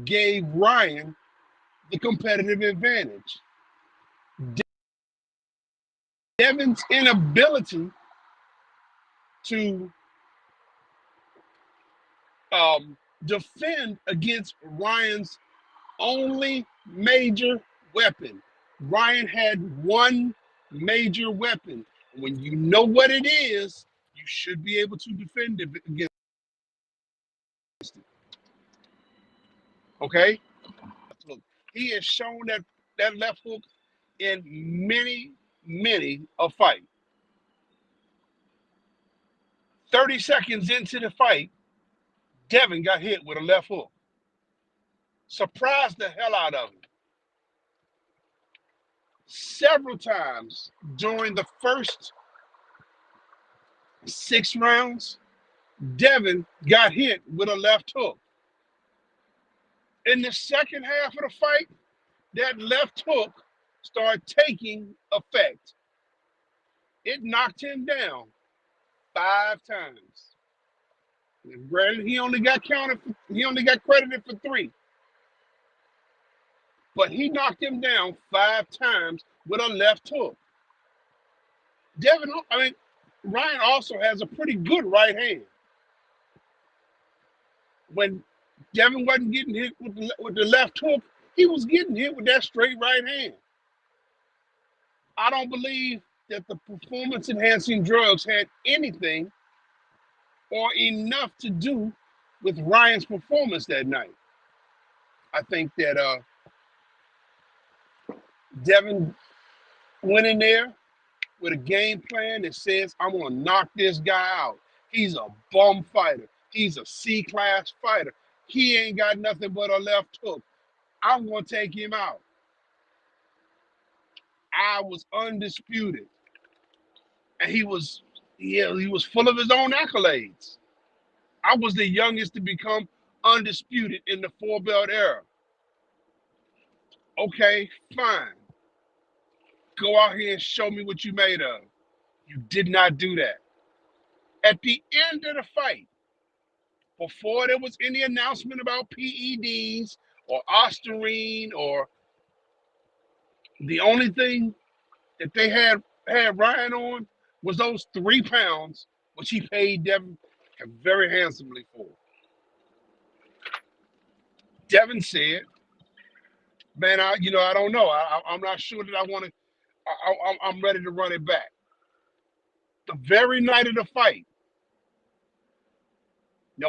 gave Ryan the competitive advantage. Devin's inability to defend against Ryan's only major weapon. Ryan had one major weapon. When you know what it is, you should be able to defend it against it. Okay? Look, he has shown that left hook in many a fight. 30 seconds into the fight, Devin got hit with a left hook. Surprised the hell out of him. Several times during the first 6 rounds, Devin got hit with a left hook. In the second half of the fight, that left hook started taking effect. It knocked him down 5 times. And granted, he only got credited for 3, but he knocked him down 5 times with a left hook. Ryan also has a pretty good right hand. When Devin wasn't getting hit with the left hook, he was getting hit with that straight right hand. I don't believe that the performance enhancing drugs had anything or enough to do with Ryan's performance that night. I think that Devin went in there with a game plan that says, I'm going to knock this guy out. He's a bum fighter. He's a C-class fighter. He ain't got nothing but a left hook. I'm going to take him out. I was undisputed. And he was full of his own accolades. I was the youngest to become undisputed in the 4-belt era. Okay, fine. Go out here and show me what you made of. You did not do that. At the end of the fight, before there was any announcement about PEDs or Ostarine, or the only thing that they had Ryan on was those 3 pounds, which he paid Devin very handsomely for. Devin said, man, I don't know. I'm not sure that I want to. I'm ready to run it back. The very night of the fight. Now,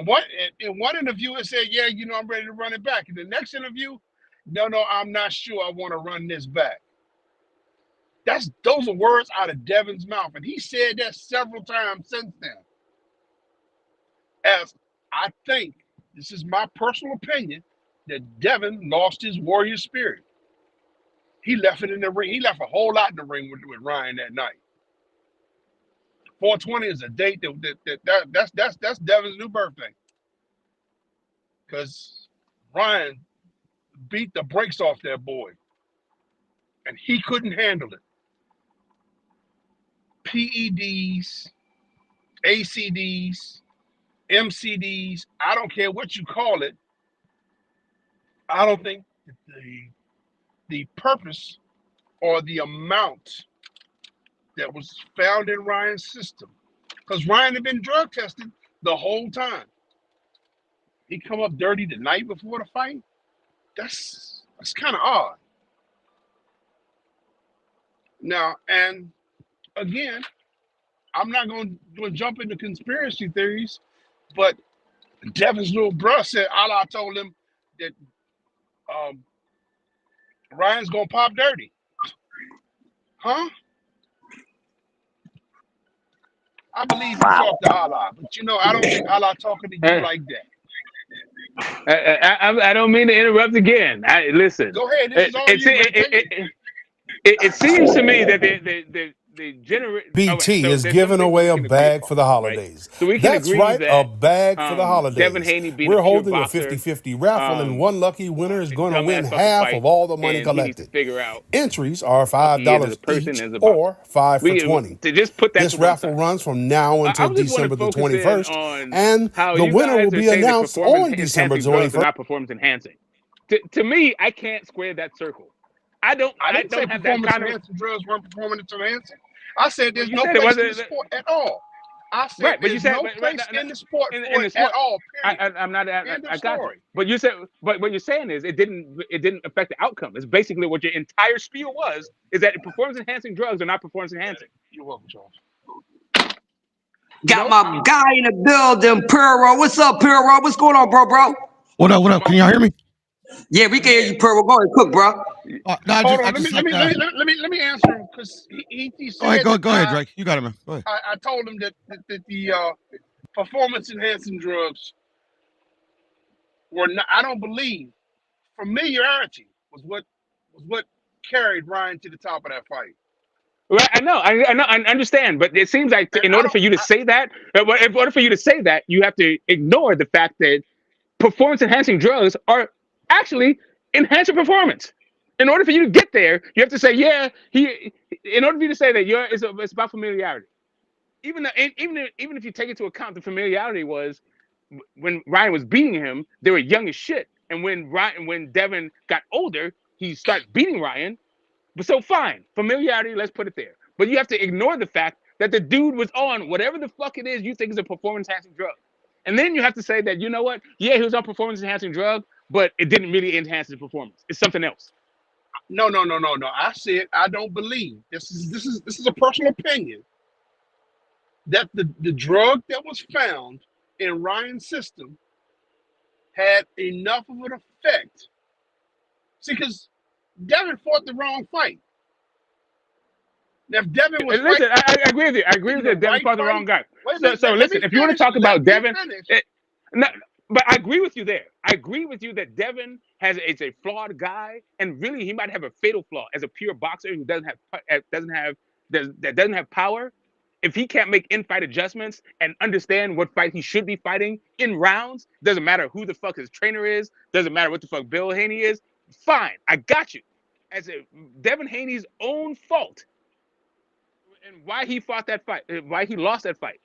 in one interview, it said, yeah, I'm ready to run it back. In the next interview, no, I'm not sure I want to run this back. Those are words out of Devin's mouth. And he said that several times since then. As I think, this is my personal opinion, that Devin lost his warrior spirit. He left it in the ring. He left a whole lot in the ring with Ryan that night. 420 is a date that's Devin's new birthday. Because Ryan beat the brakes off that boy. And he couldn't handle it. PEDs, ACDs, MCDs, I don't care what you call it. I don't think the purpose or the amount that was found in Ryan's system, because Ryan had been drug tested the whole time. He come up dirty the night before the fight. That's kind of odd. Now, and again, I'm not going to jump into conspiracy theories, but Devin's little brother said Allah told him that Ryan's going to pop dirty. Huh? I believe he talked to Allah, but I don't think Allah talking to you like that. I don't mean to interrupt again. Listen. Go ahead. This is all you. It seems to me that the BT is giving away a bag for the holidays. Right? So we can That's agree right, that, a bag for the holidays. Devin Haney being We're a pure holding boxer, a 50-50 raffle, and one lucky winner is going to win half of all the money collected. Figure out Entries are $5 each or 5 for $20. To just put that this raffle runs from now until December the 21st, and the winner will be announced on December 21st. Not performance enhancing. To me, I can't square that circle. I don't say have that kind of drugs weren't performance enhancing. I said there's no basis in sport at all. I said Right, but you there's said no place in the sport in for the it at sport. all. Period. I'm not. End of I got you. story. But you said, but what you're saying is it didn't affect the outcome. It's basically what your entire spiel was, is that performance enhancing drugs are not performance enhancing. You're welcome, Charles. Got Nope. my guy in the building, Puro. What's up, Puro? What's going on, bro? What up? What up? Can y'all hear me? Yeah, we can hear you, Puro. Go ahead, cook, bro. No, Hold I on. Let me just let like me let me let me let me answer him because he go ahead, said that go ahead, Drake. You got it, man. Go ahead. I told him that the performance enhancing drugs were not. I don't believe familiarity was what carried Ryan to the top of that fight. Right, I know, I understand, but it seems like And in I order don't. for you to say that, in order for you to say that, you have to ignore the fact that performance enhancing drugs are actually enhancing performance. In order for you to get there, you have to say, yeah, he. In order for you to say that, it's about familiarity. Even if you take into account the familiarity was when Ryan was beating him, they were young as shit, and when Devin got older, he started beating Ryan. But so fine, familiarity, let's put it there. But you have to ignore the fact that the dude was on whatever the fuck it is you think is a performance enhancing drug. And then you have to say that, you know what? Yeah, he was on performance enhancing drug, but it didn't really enhance his performance. It's something else. No, no, no, no, no. I said I don't believe this is a personal opinion that the drug that was found in Ryan's system had enough of an effect. See, because Devin fought the wrong fight. Now, if Devin was And listen, fighting I agree with you. I agree with the you that Devin right fought the wrong fight, guy. wait a So, minute. so Let me listen, if you want to finish. talk Let about me Devin, finish. no, but I agree with you there. I agree with you that Devin is a flawed guy, and really he might have a fatal flaw as a pure boxer who doesn't have power. If he can't make in-fight adjustments and understand what fight he should be fighting in rounds, doesn't matter who the fuck his trainer is, doesn't matter what the fuck Bill Haney is. Fine, I got you. As a Devin Haney's own fault and why he fought that fight, why he lost that fight.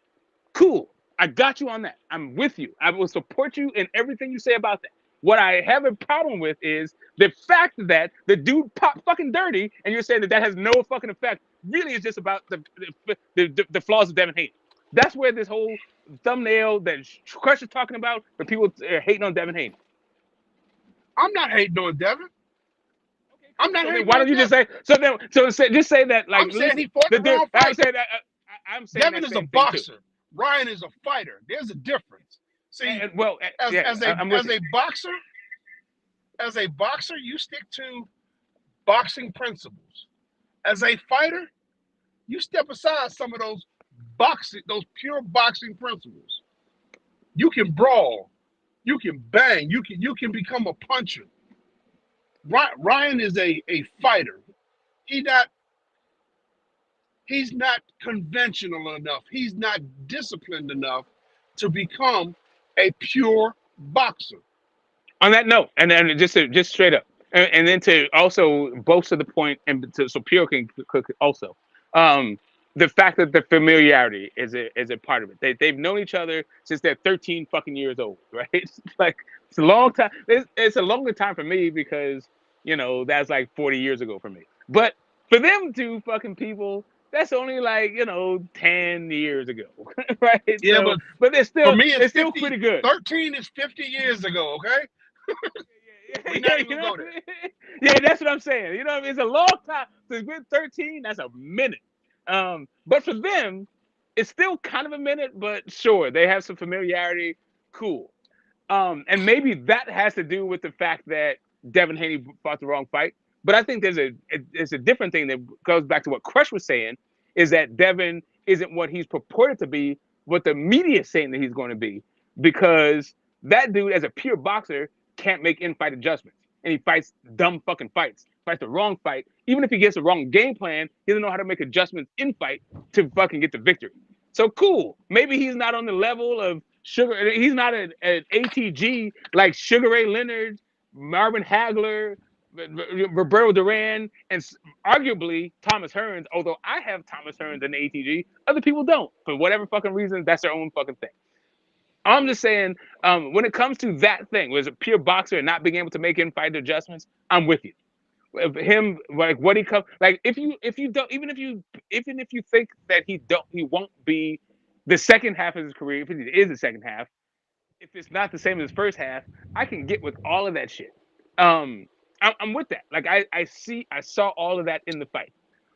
Cool. I got you on that. I'm with you. I will support you in everything you say about that. What I have a problem with is the fact that the dude popped fucking dirty, and you're saying that that has no fucking effect. Really, it's just about the flaws of Devin Haney. That's where this whole thumbnail that Crush is talking about, where people are hating on Devin Haney. I'm not hating on Devin. Okay, I'm cool. not So then, hating why on don't you just Devin. say? Just say that. Like, I'm saying listen, he fought the the dude. wrong fight. I'm saying Devin that is a same thing too. boxer. Ryan is a fighter. There's a difference. See, Well, as yeah, as a I'm with as you. a boxer, you stick to boxing principles. As a fighter, you step aside some of those pure boxing principles. You can brawl, you can bang, you can become a puncher. Ryan is a fighter. He not he's not conventional enough. He's not disciplined enough to become a pure boxer. On that note, and then just straight up, and then to also bolster the point, and so Pure can cook also. Um, the fact that the familiarity is a part of it. They've known each other since they're 13 fucking years old, right? Like it's a long time. It's a longer time for me because that's like 40 years ago for me. But for them two fucking people, that's only like 10 years ago, right? Yeah, So, but but they're for still me, it's they're still 50. pretty good. 13 is 50 years ago, okay? We're Yeah, not even you gonna know go what I there. mean? Yeah, that's what I'm saying. You know what I mean? It's a long time. To get 13, that's a minute. But for them, it's still kind of a minute, but sure, they have some familiarity. Cool. And maybe that has to do with the fact that Devin Haney fought the wrong fight. But I think there's a different thing that goes back to what Crush was saying, is that Devin isn't what he's purported to be, what the media is saying that he's going to be, because that dude, as a pure boxer, can't make in-fight adjustments, and he fights dumb fucking fights, fights the wrong fight. Even if he gets the wrong game plan, he doesn't know how to make adjustments in fight to fucking get the victory. So cool. Maybe he's not on the level of Sugar. He's not an ATG like Sugar Ray Leonard, Marvin Hagler, Roberto Duran, and arguably Thomas Hearns. Although I have Thomas Hearns in the ATG, other people don't. For whatever fucking reason, that's their own fucking thing. I'm just saying, when it comes to that thing, was a pure boxer and not being able to make in-fight adjustments, I'm with you. Him, like what he come, like if you don't, even if you think that he won't be the second half of his career, if it is the second half, if it's not the same as his first half, I can get with all of that shit. I'm with that. Like I saw all of that in the fight,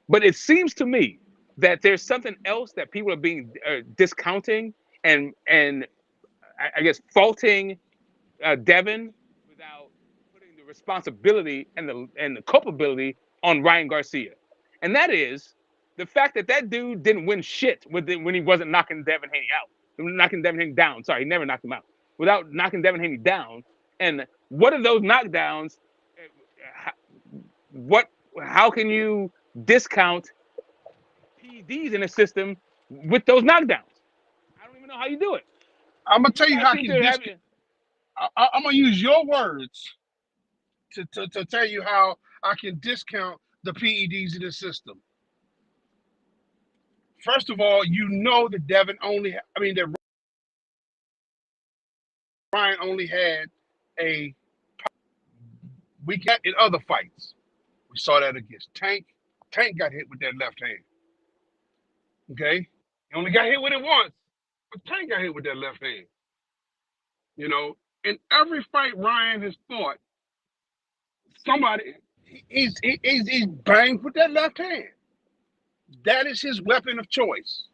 but it seems to me that there's something else that people are being discounting and I guess faulting Devin without putting the responsibility and the culpability on Ryan Garcia, and that is the fact that that dude didn't win shit when he wasn't knocking Devin Haney out, knocking Devin Haney down. Sorry, he never knocked him out without knocking Devin Haney down. And what are those knockdowns? How can you discount PEDs in the system with those knockdowns? I don't even know how you do it. I'm gonna tell you how I can. I'm gonna use your words to tell you how I can discount the PEDs in the system. First of all, you know that that Ryan only had a. We got in other fights. We saw that against Tank. Tank got hit with that left hand. Okay, he only got hit with it once, but Tank got hit with that left hand. You know, in every fight Ryan has fought, somebody he's banged with that left hand. That is his weapon of choice.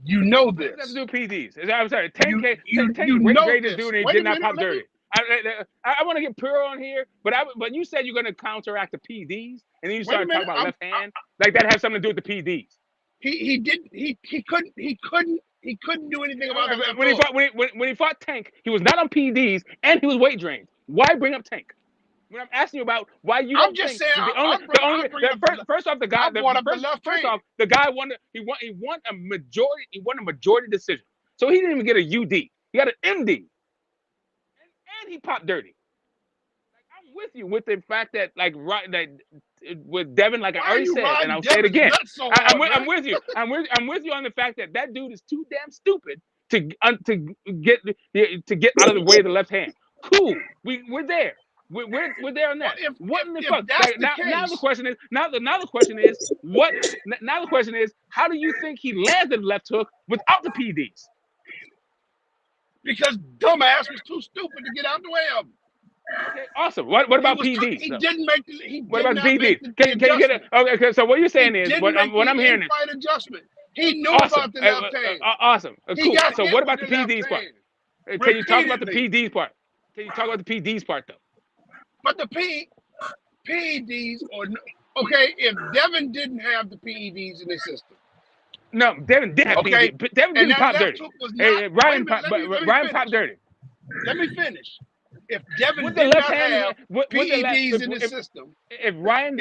You know this. What does that have to do with PEDs? I'm sorry, Tank weight rated dude and he did not pop dirty. I want to get pure on here, but you said you're going to counteract the PEDs, and then you started talking about left hand, like that has something to do with the PEDs. He couldn't do anything about that. When he fought Tank, he was not on PEDs and he was weight drained. Why bring up Tank? When I'm asking you about why you don't think first off the guy won a majority decision. So he didn't even get a UD. He got an MD. And he popped dirty. Like, I'm with you with the fact that with Devin, like I already said, and I'll say it again. I'm with you. I'm with you on the fact that dude is too damn stupid to get out of the way of the left hand. Cool. We're there. We're there on that. What in the fuck? Now the question is how do you think he landed the left hook without the PEDs? Because dumbass was too stupid to get out the way of him. Okay, awesome. What about PEDs? He didn't make the. What about PEDs? Can you get it? Okay, so what you're saying is what I'm hearing is fight adjustment. He knew about the left hand. Awesome. Cool. So what about the PEDs part? Can you talk about the PEDs part? Can you talk about the PEDs part though? But the PEDs okay. If Devin didn't have the PEDs in his system. No, Devin did have PEDs. Devin didn't pop dirty. Ryan popped dirty. Let me finish. If Devin did not have PEDs in his system, if Ryan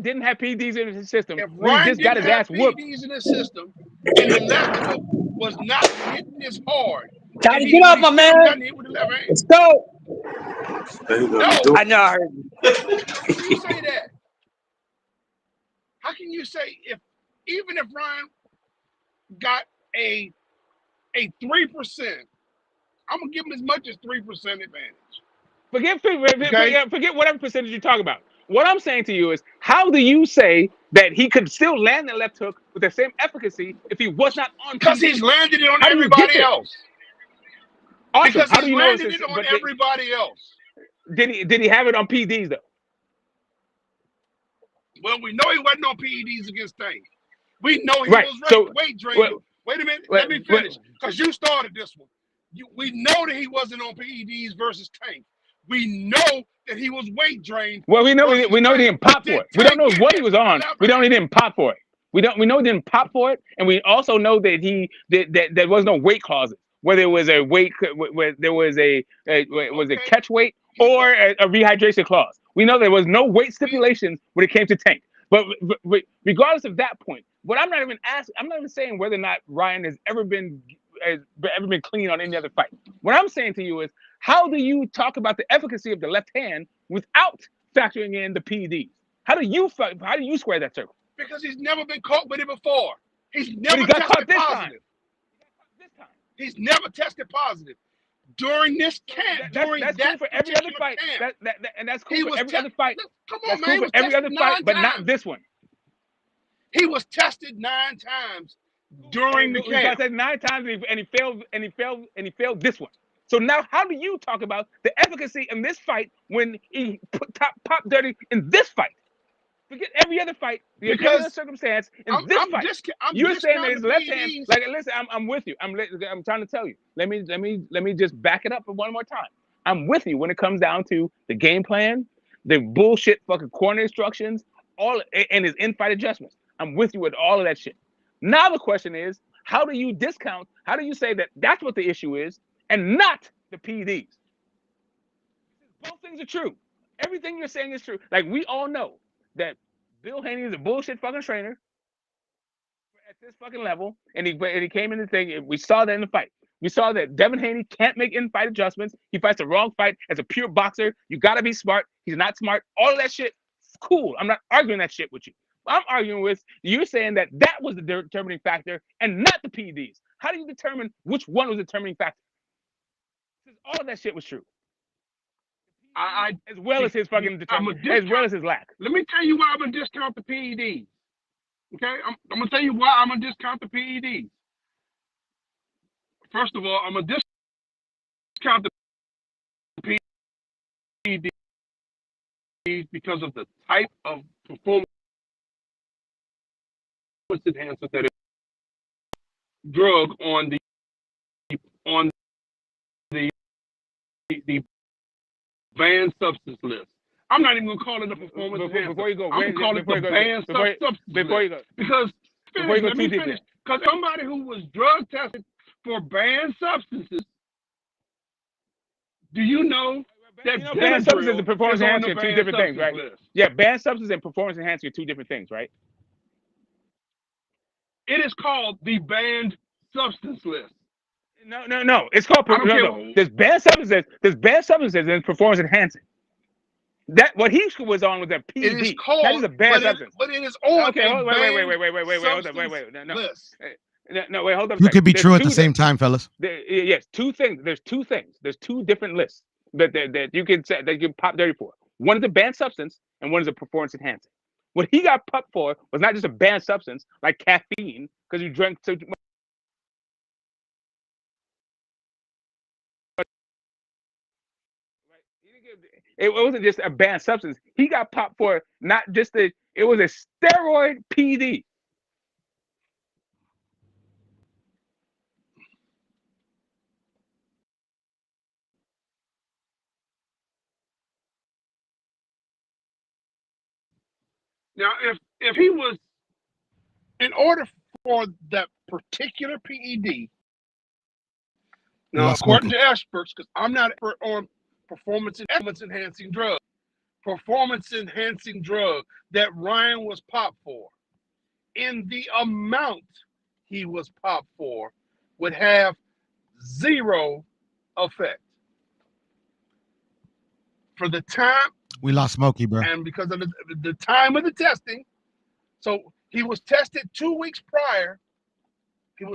didn't have PEDs in his system, if Ryan just got his ass whooped. PEDs in his system, and the left hook was not hitting as hard. Time to get up, my man. Let's go. No, I know. I heard you. How can you say that? How can you say even if Ryan got a 3%, I'm gonna give him as much as 3% advantage. Forget whatever percentage you talk about. What I'm saying to you is, how do you say that he could still land the left hook with the same efficacy if he was not on? Because he's landed it on everybody else. Awesome. Because how do you landed it on everybody else. Did he have it on PEDs though? Well, we know he wasn't on PEDs against Tank. We know he was weight drained. Wait a minute, let me finish, because you started this one. We know that he wasn't on PEDs versus Tank. We know that he was weight drained. Well, we know he didn't pop for it. We don't know what he was on. We know he didn't pop for it. We know he didn't pop for it, and we also know that that there was no weight clauses. Whether it was a weight, where there was a catch weight or a rehydration clause. We know there was no weight stipulations when it came to Tank. But regardless of that point, I'm not even saying whether or not Ryan has ever been clean on any other fight. What I'm saying to you is, how do you talk about the efficacy of the left hand without factoring in the PEDs? How do you square that circle? Because he's never been caught with it before. He's never tested positive. He's never tested positive. During this camp, that's cool for every other fight. And that's cool for every other fight. Come on, man. Cool for every other fight, but not this one. He was tested 9 times during the He camp. fought 9 times and he failed this one. So now, how do you talk about the efficacy in this fight when he popped dirty in this fight? Forget every other fight, every other circumstance. In this fight, you're saying that his left hand. Like, listen, I'm with you. I'm trying to tell you. Let me just back it up one more time. I'm with you when it comes down to the game plan, the bullshit fucking corner instructions, and his in-fight adjustments. I'm with you with all of that shit. Now the question is, how do you discount? How do you say that that's what the issue is, and not the PEDs? Both things are true. Everything you're saying is true. Like, we all know that Bill Haney is a bullshit fucking trainer at this fucking level, and he came in the thing. We saw that in the fight. We saw that Devin Haney can't make in-fight adjustments. He fights the wrong fight as a pure boxer. You gotta be smart. He's not smart. All of that shit, cool. I'm not arguing that shit with you. I'm arguing with you're saying that was the determining factor and not the PEDs. How do you determine which one was the determining factor? Because all of that shit was true. As well as his fucking as well as his lack. Let me tell you why I'm gonna discount the PEDs. Okay, I'm gonna tell you why I'm gonna discount the PEDs. First of all, I'm gonna discount the PEDs because of the type of performance enhancer that is drug on the banned substance list. I'm not even gonna call it a performance enhancer. Before you go, I'm gonna call it the banned substance list. Before you go, because let me finish. Because somebody who was drug tested for banned substances, do you know that banned substances and performance enhancer are two different things, right? List. Yeah, banned substances and performance enhancer are two different things, right? It is called the banned substance list. No. It's called There's banned substances and performance enhancing. That what he was on was a PED. It is called, that is a banned substance. But it is on okay, a wait, hold up, wait. No, wait, hold up. You could be true at the same time, fellas. Yes, two things. There's two things. There's two different lists that you can say that you can pop dirty for. One is a banned substance, and one is a performance enhancing. What he got popped for was not just a banned substance like caffeine, because you drank so much. It wasn't just a banned substance. He got popped for not just it was a steroid PD. Now, if he was, in order for that particular PED, now according to experts, because I'm not an expert on performance enhancing drug that Ryan was popped for, in the amount he was popped for, would have zero effect. For the time, we lost Smokey, bro. And because of the time of the testing, so he was tested 2 weeks prior. To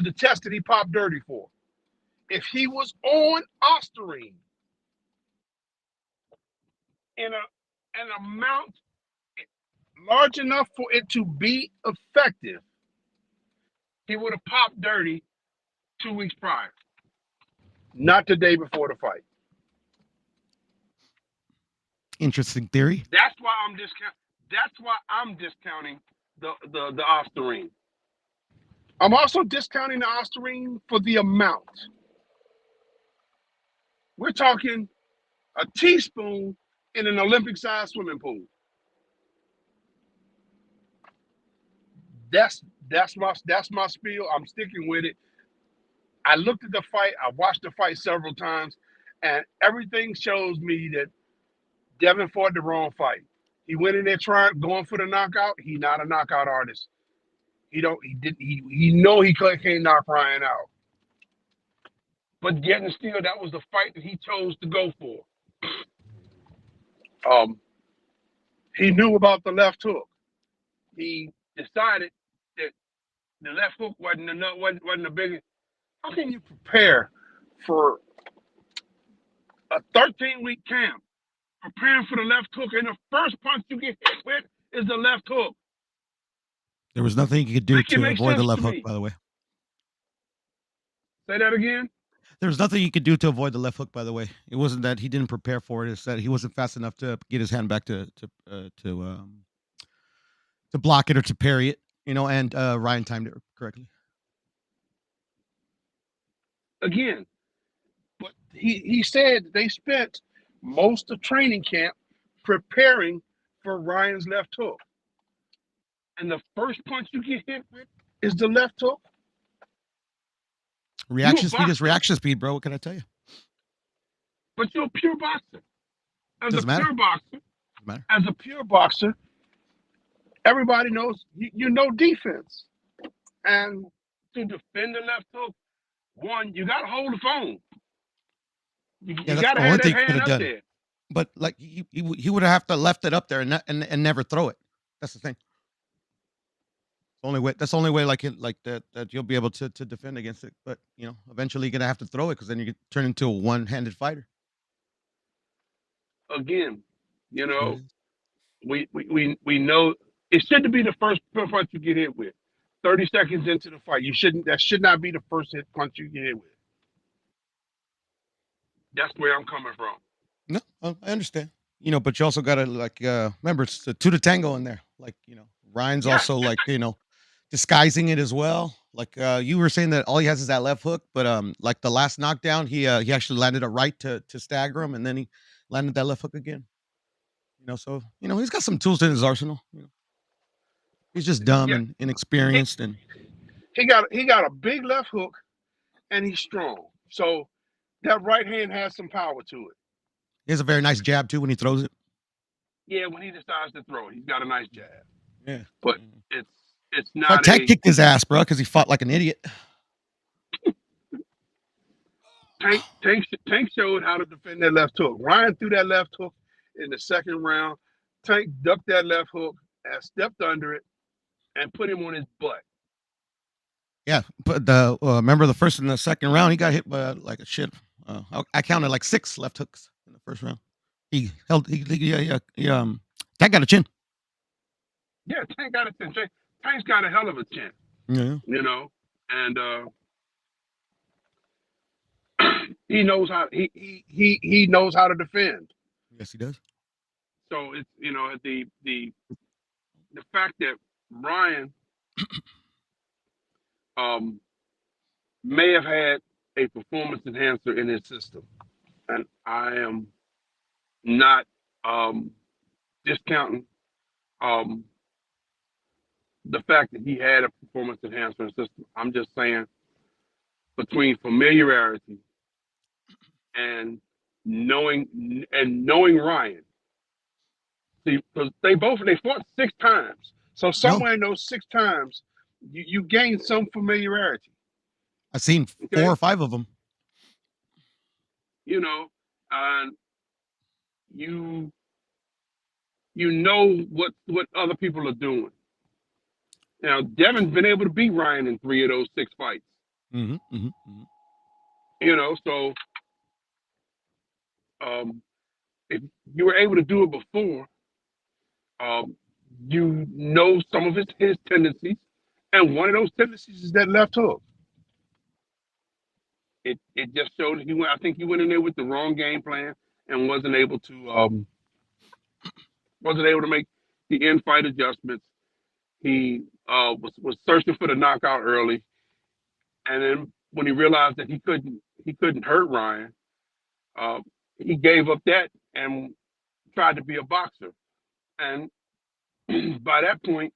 the test that he popped dirty for. If he was on Ostarine in an amount large enough for it to be effective, he would have popped dirty 2 weeks prior, not the day before the fight. Interesting theory. That's why I'm discounting the Ostarine. I'm also discounting the Ostarine for the amount. We're talking a teaspoon in an Olympic-sized swimming pool. That's my spiel. I'm sticking with it. I looked at the fight. I watched the fight several times, and everything shows me that Devin fought the wrong fight. He went in there going for the knockout. He's not a knockout artist. He can't knock Ryan out. But yet and still, that was the fight that he chose to go for. He knew about the left hook. He decided that the left hook wasn't the biggest. How can you prepare for a 13-week camp preparing for the left hook, and the first punch you get hit with is the left hook. There was nothing you could do Make it to make avoid the sense left to hook, me. by the way. Say that again. There was nothing you could do to avoid the left hook, by the way. It wasn't that he didn't prepare for it. It's that he wasn't fast enough to get his hand back to block it or to parry it. And Ryan timed it correctly. Again, but he said they spent most of training camp preparing for Ryan's left hook. And the first punch you get hit with is the left hook. Reaction speed is reaction speed, bro. What can I tell you? But you're a pure boxer. Doesn't matter. As a pure boxer, everybody knows you know defense. And to defend the left hook, one, you got to hold the phone. You got to have that hand up there. But like he would have to left it up there and never throw it. That's the thing. That's the only way like that you'll be able to defend against it. But eventually you're gonna have to throw it because then you get turn into a one-handed fighter. Again, we know it shouldn't be the first punch you get hit with. 30 seconds into the fight, that should not be the first punch you get hit with. That's where I'm coming from. No, I understand. But you also gotta remember it's a two to tango in there. Ryan's also disguising it as well. You were saying that all he has is that left hook, but like the last knockdown, he actually landed a right to stagger him, and then he landed that left hook again. So he's got some tools in his arsenal. He's just dumb and inexperienced, and he got a big left hook, and he's strong. So that right hand has some power to it. He has a very nice jab too when he throws it. Yeah, when he decides to throw it, he's got a nice jab. Yeah, but it's not. Tank kicked his ass, bro, because he fought like an idiot. Tank showed how to defend that left hook. Ryan threw that left hook in the second round. Tank ducked that left hook and stepped under it and put him on his butt. Yeah, but remember the first and the second round, he got hit by like a shit. I counted like 6 left hooks in the first round. Tank got a chin. Yeah, Tank got a chin. Tank's got a hell of a chin. Yeah. And he knows how he knows how to defend. Yes, he does. So it's the fact that Ryan may have had a performance enhancer in his system, and I am not discounting the fact that he had a performance enhancer system. I'm just saying between familiarity and knowing Ryan. See, because they fought 6 times. So somewhere in those 6 times, you gain some familiarity. I've seen 4 or 5 of them. And you know what other people are doing. Now, Devin's been able to beat Ryan in 3 of those 6 fights. Mm-hmm, mm-hmm, mm-hmm. So if you were able to do it before, some of his tendencies, and one of those tendencies is that left hook. It just showed I think he went in there with the wrong game plan and wasn't able to make the in-fight adjustments. He was searching for the knockout early, and then when he realized that he couldn't hurt Ryan, he gave up that and tried to be a boxer. And by that point,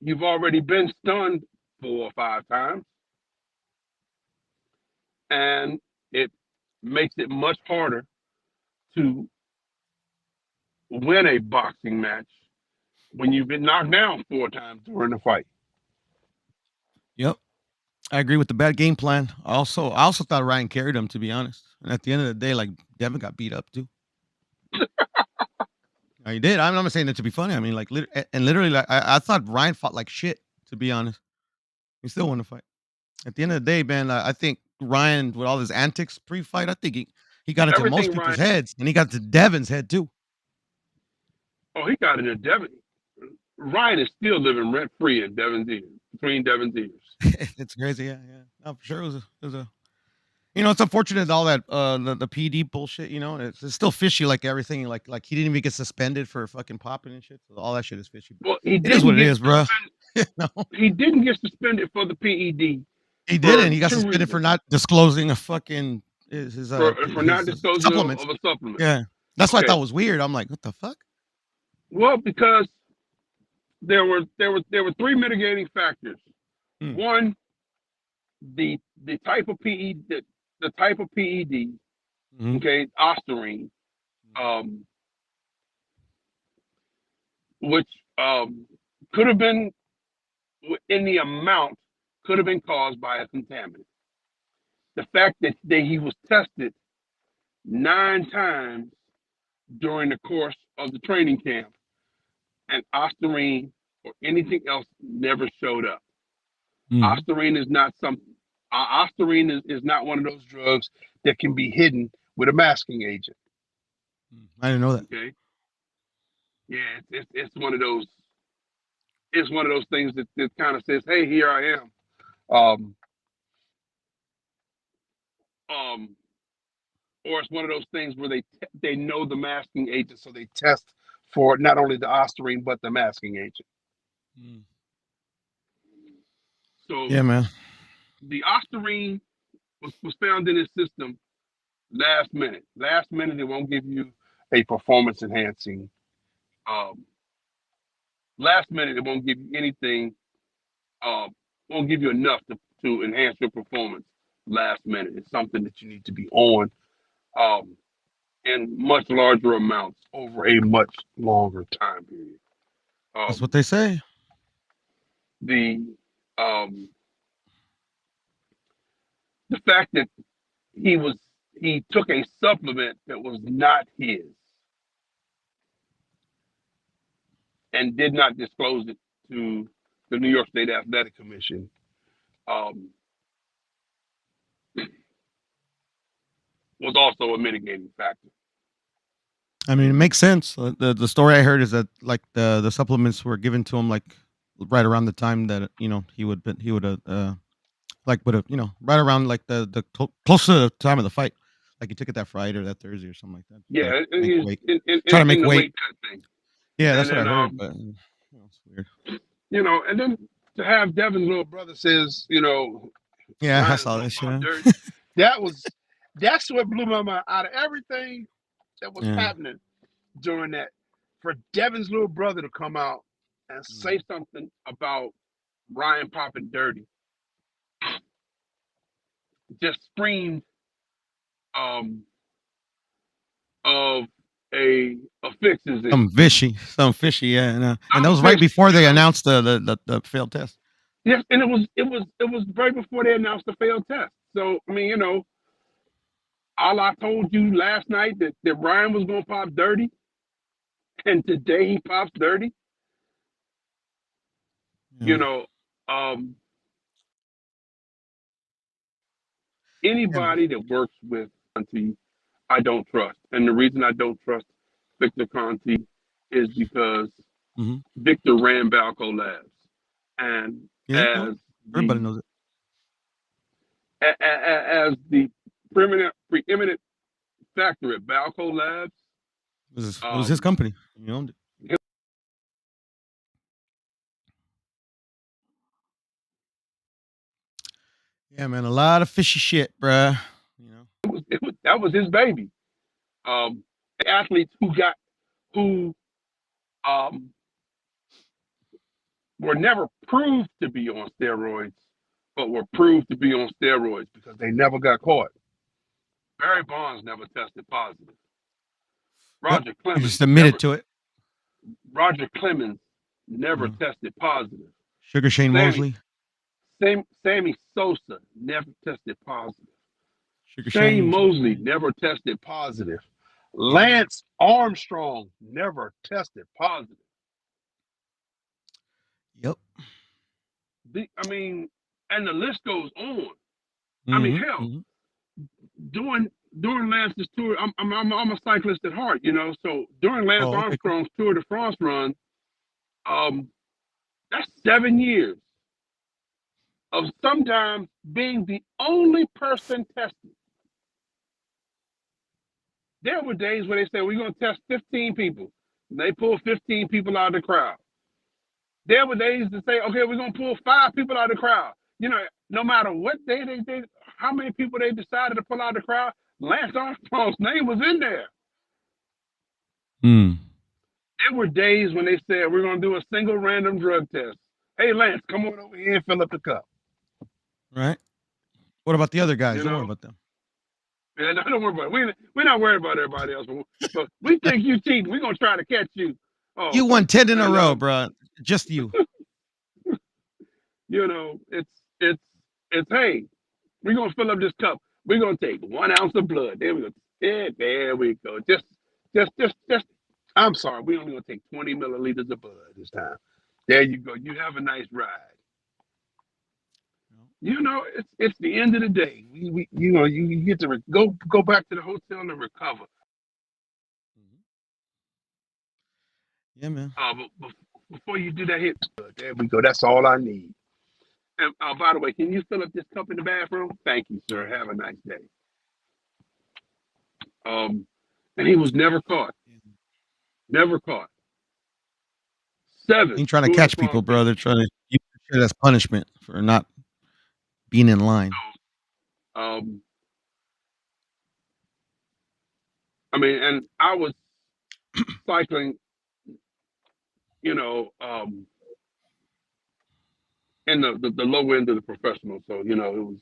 you've already been stunned 4 or 5 times, and it makes it much harder to win a boxing match when you've been knocked down 4 times during the fight. Yep. I agree with the bad game plan. I also thought Ryan carried him, to be honest. And at the end of the day, like, Devin got beat up too. He did. I'm not saying that to be funny. I mean, like, literally, like, I thought Ryan fought like shit, to be honest. He still won the fight. At the end of the day, man, I think Ryan, with all his antics pre-fight, I think He got into most everything people's Ryan. heads, and he got to Devin's head too. Oh, he got into Devin. Ryan is still living rent free in Devin's ears, between Devin's ears. It's crazy, yeah. No, for sure, it was a. It's unfortunate all that the PD bullshit. It's still fishy, like everything. Like he didn't even get suspended for fucking popping and shit. So all that shit is fishy. Well, he It is didn't what it get is, bro. he didn't get suspended for the PED He for didn't. He got two suspended for reasons. not disclosing a fucking For not disclosing supplements. of a supplement. Yeah, that's what I Okay. thought was weird. I'm like, what the fuck? Well, because there were three mitigating factors. One, the type of PED, the type of PED, okay, ostarine, which could have been in the amount could have been caused by a contaminant. The fact that he was tested 9 times during the course of the training camp, and ostarine or anything else never showed up. Ostarine is not ostarine is not one of those drugs that can be hidden with a masking agent. I didn't know that. Okay. Yeah, it's one of those. It's one of those things that kind of says, "Hey, here I am." Or it's one of those things where they know the masking agent, so they test for not only the ostarine but the masking agent. So yeah, man, the ostarine was found in his system last minute. Last minute, it won't give you a performance enhancing. Last minute, it won't give you anything. Won't give you enough to enhance your performance. Last minute, it's something that you need to be on. In much larger amounts over a much longer time period. That's what they say. The fact that he took a supplement that was not his and did not disclose it to the New York State Athletic Commission was also a mitigating factor. I mean, it makes sense. The story I heard is that like the supplements were given to him like right around the time that he would like would have right around like the close to the time of the fight, like he took it that Friday or that Thursday or something like that. Yeah, make weight. Trying to make the weight cut thing. Yeah, that's what I heard, but it's weird. And then to have Devin's little brother says, yeah, I saw that shit. That's what blew my mind. Out of everything that was happening during that, for Devin's little brother to come out and say something about Ryan popping dirty just screamed of a fixes. Some fishy, yeah. And that was right before they announced the failed test. Yes, and it was right before they announced the failed test. So I mean, all I told you last night that Ryan was gonna pop dirty, and today he pops dirty. Anybody that works with Conti, I don't trust. And the reason I don't trust Victor Conti is because Victor ran Balco Labs. And everybody knows it. As the preeminent factor at Balco Labs, it was his company. He owned it. Yeah, man, a lot of fishy shit, bruh. That was his baby. Athletes who were never proved to be on steroids, but were proved to be on steroids because they never got caught. Barry Bonds never tested positive. Roger Clemens just admitted to it. Roger Clemens never tested positive. Sugar Shane Mosley. Sammy Sosa never tested positive. Sugar Shane Mosley never tested positive. Lance Armstrong never tested positive. Yep. I mean, and the list goes on. I mean, hell, doing during Lance's tour, I'm a cyclist at heart, So during Lance okay, cool. Armstrong's Tour de France run, um, that's 7 years of sometimes being the only person tested. There were days where they said we're going to test 15 people. And they pull 15 people out of the crowd. There were days to say, okay, we're going to pull 5 people out of the crowd. No matter what day how many people they decided to pull out of the crowd, Lance Armstrong's name was in there. There were days when they said we're going to do a single random drug test. Hey, Lance, come on over here and fill up the cup. Right. What about the other guys? Don't worry about them. Yeah, don't worry about it. We're not worried about everybody else, but we think you cheating. We're going to try to catch you. Oh, you won 10 in a row, bro. Just you. It's hey, we're going to fill up this cup. We're going to take 1 ounce of blood. There we go. Yeah, there we go. Just, I'm sorry. We're only going to take 20 milliliters of blood this time. There you go. You have a nice ride. It's the end of the day. You get to go back to the hotel and recover. Yeah, man. But before you do that, there we go. That's all I need. And by the way, can you fill up this cup in the bathroom? Thank you, sir. Have a nice day. And he was never caught. Never caught. 7. Ain't trying to catch people, bro. They're trying to use it as punishment for not being in line. And I was cycling, in the low end of the professional. So it was.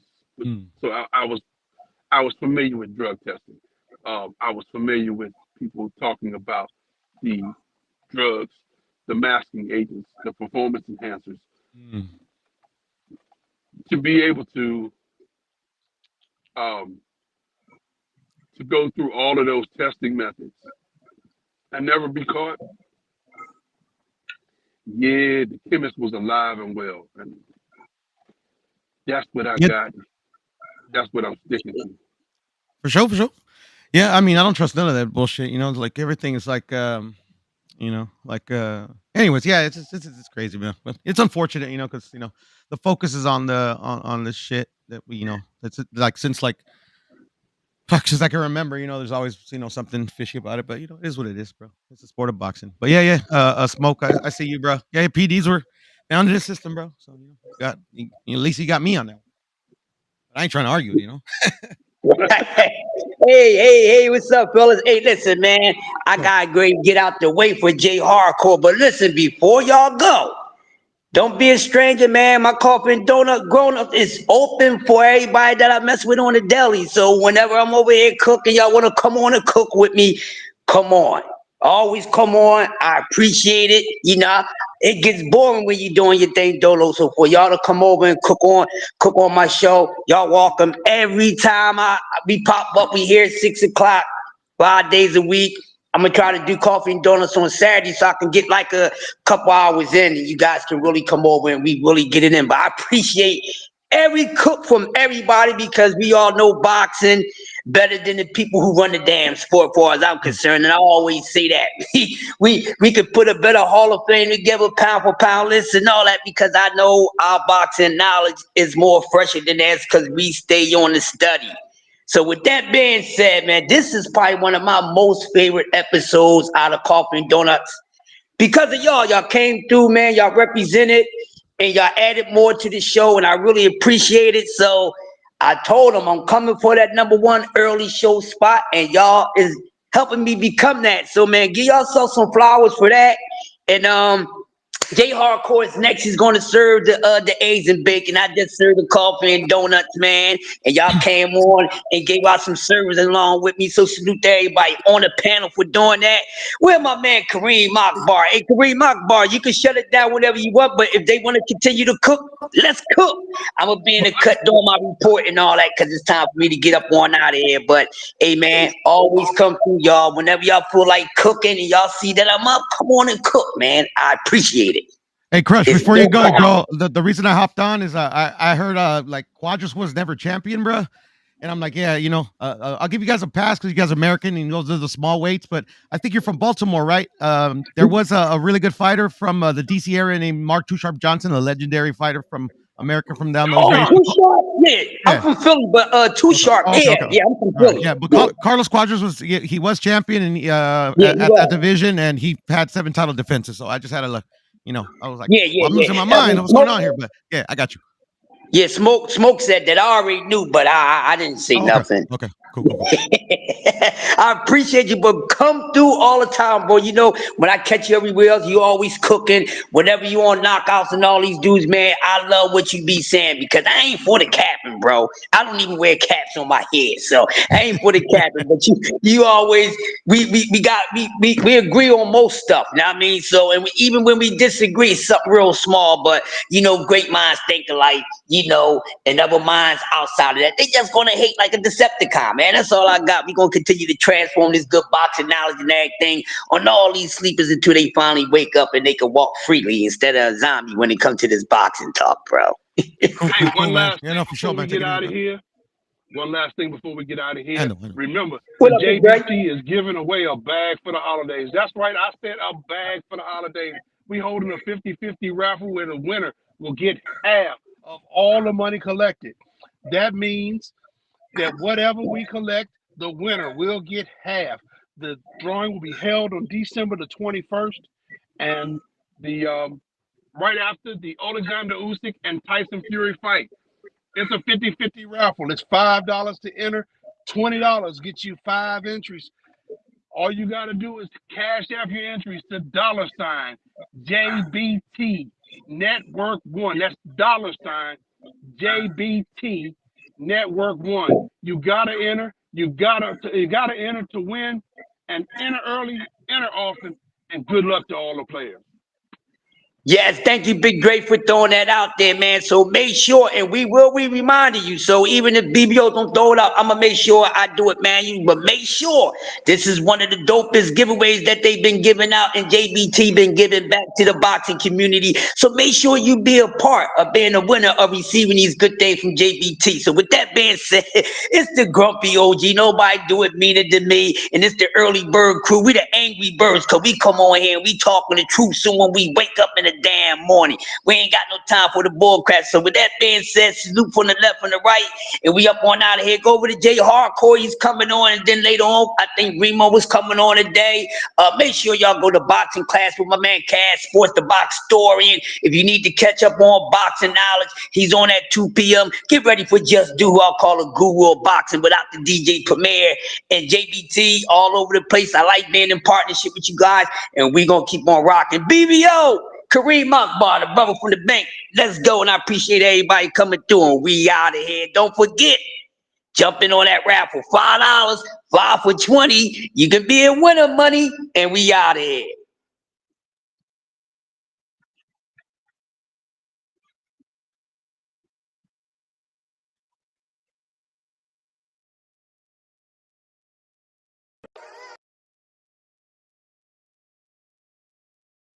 So I was familiar with drug testing. I was familiar with people talking about the drugs, the masking agents, the performance enhancers. To be able to go through all of those testing methods and never be caught. Yeah, the chemist was alive and well, and that's what I got. That's what I'm sticking to. For sure. Yeah, I mean, I don't trust none of that bullshit. Like everything is like, anyways, yeah, it's crazy, man. But it's unfortunate, because the focus is on on this shit that we, it's like since I can remember, there's always something fishy about it, but it is what it is, bro. It's a sport of boxing. But yeah, Smoke, I see you, bro. Yeah, PDs were down to the system, bro. So at least you got me on that. But I ain't trying to argue, Hey, what's up, fellas? Hey, listen, man, I gotta go and get out the way for J Hardcore, but listen, before y'all go, don't be a stranger, man. My coffee and donut grown up is open for everybody that I mess with on the deli. So whenever I'm over here cooking, y'all want to come on and cook with me, come on. Always come on. I appreciate it. It gets boring when you're doing your thing, Dolo. So for y'all to come over and cook on my show, y'all welcome every time we pop up. We here at 6:00, 5 days a week. I'm gonna try to do coffee and donuts on Saturday so I can get like a couple hours in, and you guys can really come over and we really get it in. But I appreciate every cook from everybody because we all know boxing better than the people who run the damn sport, as far as I'm concerned. And I always say that we could put a better Hall of Fame together, pound for pound list and all that, because I know our boxing knowledge is more fresher than theirs because we stay on the study. So with that being said, man, this is probably one of my most favorite episodes out of Coffee and Donuts. Because of y'all came through, man. Y'all represented and y'all added more to the show, and I really appreciate it. So I told them I'm coming for that #1 early show spot, and y'all is helping me become that. So, man, give yourself some flowers for that. And J Hardcore is next. He's going to serve the eggs and bacon. I just served the coffee and donuts, man. And y'all came on and gave out some service along with me. So salute to everybody on the panel for doing that. Where my man Kareem Akbar? Hey, Kareem Akbar, you can shut it down whenever you want, but if they want to continue to cook, let's cook. I'm going to be in the cut doing my report and all that because it's time for me to get up on out of here. But, hey, man, always come through, y'all. Whenever y'all feel like cooking and y'all see that I'm up, come on and cook, man. I appreciate it. Hey, Crush, before you go, bro, the reason I hopped on is I heard like Quadras was never champion, bro. And I'm like, yeah, I'll give you guys a pass because you guys are American and those are the small weights. But I think you're from Baltimore, right? There was a really good fighter from the DC area named Mark Too Sharp Johnson, a legendary fighter from America from down those days. Too Sharp, yeah. I'm from Philly, but Too Sharp, yeah, I'm from Philly. Yeah, but Carlos Quadras was champion and at that division, and he had 7 title defenses. So I just had to, I was like, I'm losing my mind. What's going on here? But yeah, I got you. Yeah, Smoke said that. I already knew, but I didn't say nothing. Okay, cool. I appreciate you, but come through all the time, bro. When I catch you everywhere else, you always cooking. Whenever you on knockouts and all these dudes, man, I love what you be saying because I ain't for the capping, bro. I don't even wear caps on my head, so I ain't for the capping. But you always we agree on most stuff. You know what I mean? So even when we disagree, it's something real small, but great minds think alike. And other minds outside of that, they just gonna hate like a Decepticon, man. That's all I got. We gonna continue to transform this good boxing knowledge and everything on all these sleepers until they finally wake up and they can walk freely instead of a zombie when it comes to this boxing talk, bro. Hey, one last thing before we get out of here. One last thing before we get out of here. Remember, the JBT is giving away a bag for the holidays. That's right. I said a bag for the holidays. We holding a 50-50 raffle where the winner will get half of all the money collected. That means that whatever we collect, the winner will get half. The drawing will be held on December the 21st, and the right after the Alexander Usyk and Tyson Fury fight. It's a 50-50 raffle. It's $5 to enter. $20 gets you 5 entries. All you got to do is cash out your entries to $JBT Network 1. That's $JBT Network 1. You gotta enter. You gotta enter to win, and enter early, enter often, and good luck to all the players. Yes, thank you, Big Dre, for throwing that out there, man. So make sure, and we will be reminding you. So even if BBO don't throw it up, I'm gonna make sure I do it, man. But make sure this is one of the dopest giveaways that they've been giving out, and JBT been giving back to the boxing community. So make sure you be a part of being a winner of receiving these good things from JBT. So with that being said, it's the grumpy OG. Nobody do it meaner than me, and it's the early bird crew. We the angry birds, cause we come on here and we talking the truth. So when we wake up in the damn morning, we ain't got no time for the bull crap. So with that being said, salute from the left and the right, and we up on out of here. Go over to Jay Hardcore, he's coming on, and then later on, I think Remo was coming on today. Make sure y'all go to boxing class with my man Cass Sports, the box historian. If you need to catch up on boxing knowledge, he's on at 2 p.m. Get ready for Just Do, who I'll call a guru of boxing without the DJ Premier, and JBT all over the place. I like being in partnership with you guys, and we gonna keep on rocking. BBO, Kareem Akbar, the brother from the bank. Let's go, and I appreciate everybody coming through, and we out of here. Don't forget, jump in on that raffle. $5, 5 for 20. You can be a winner, money, and we out of here.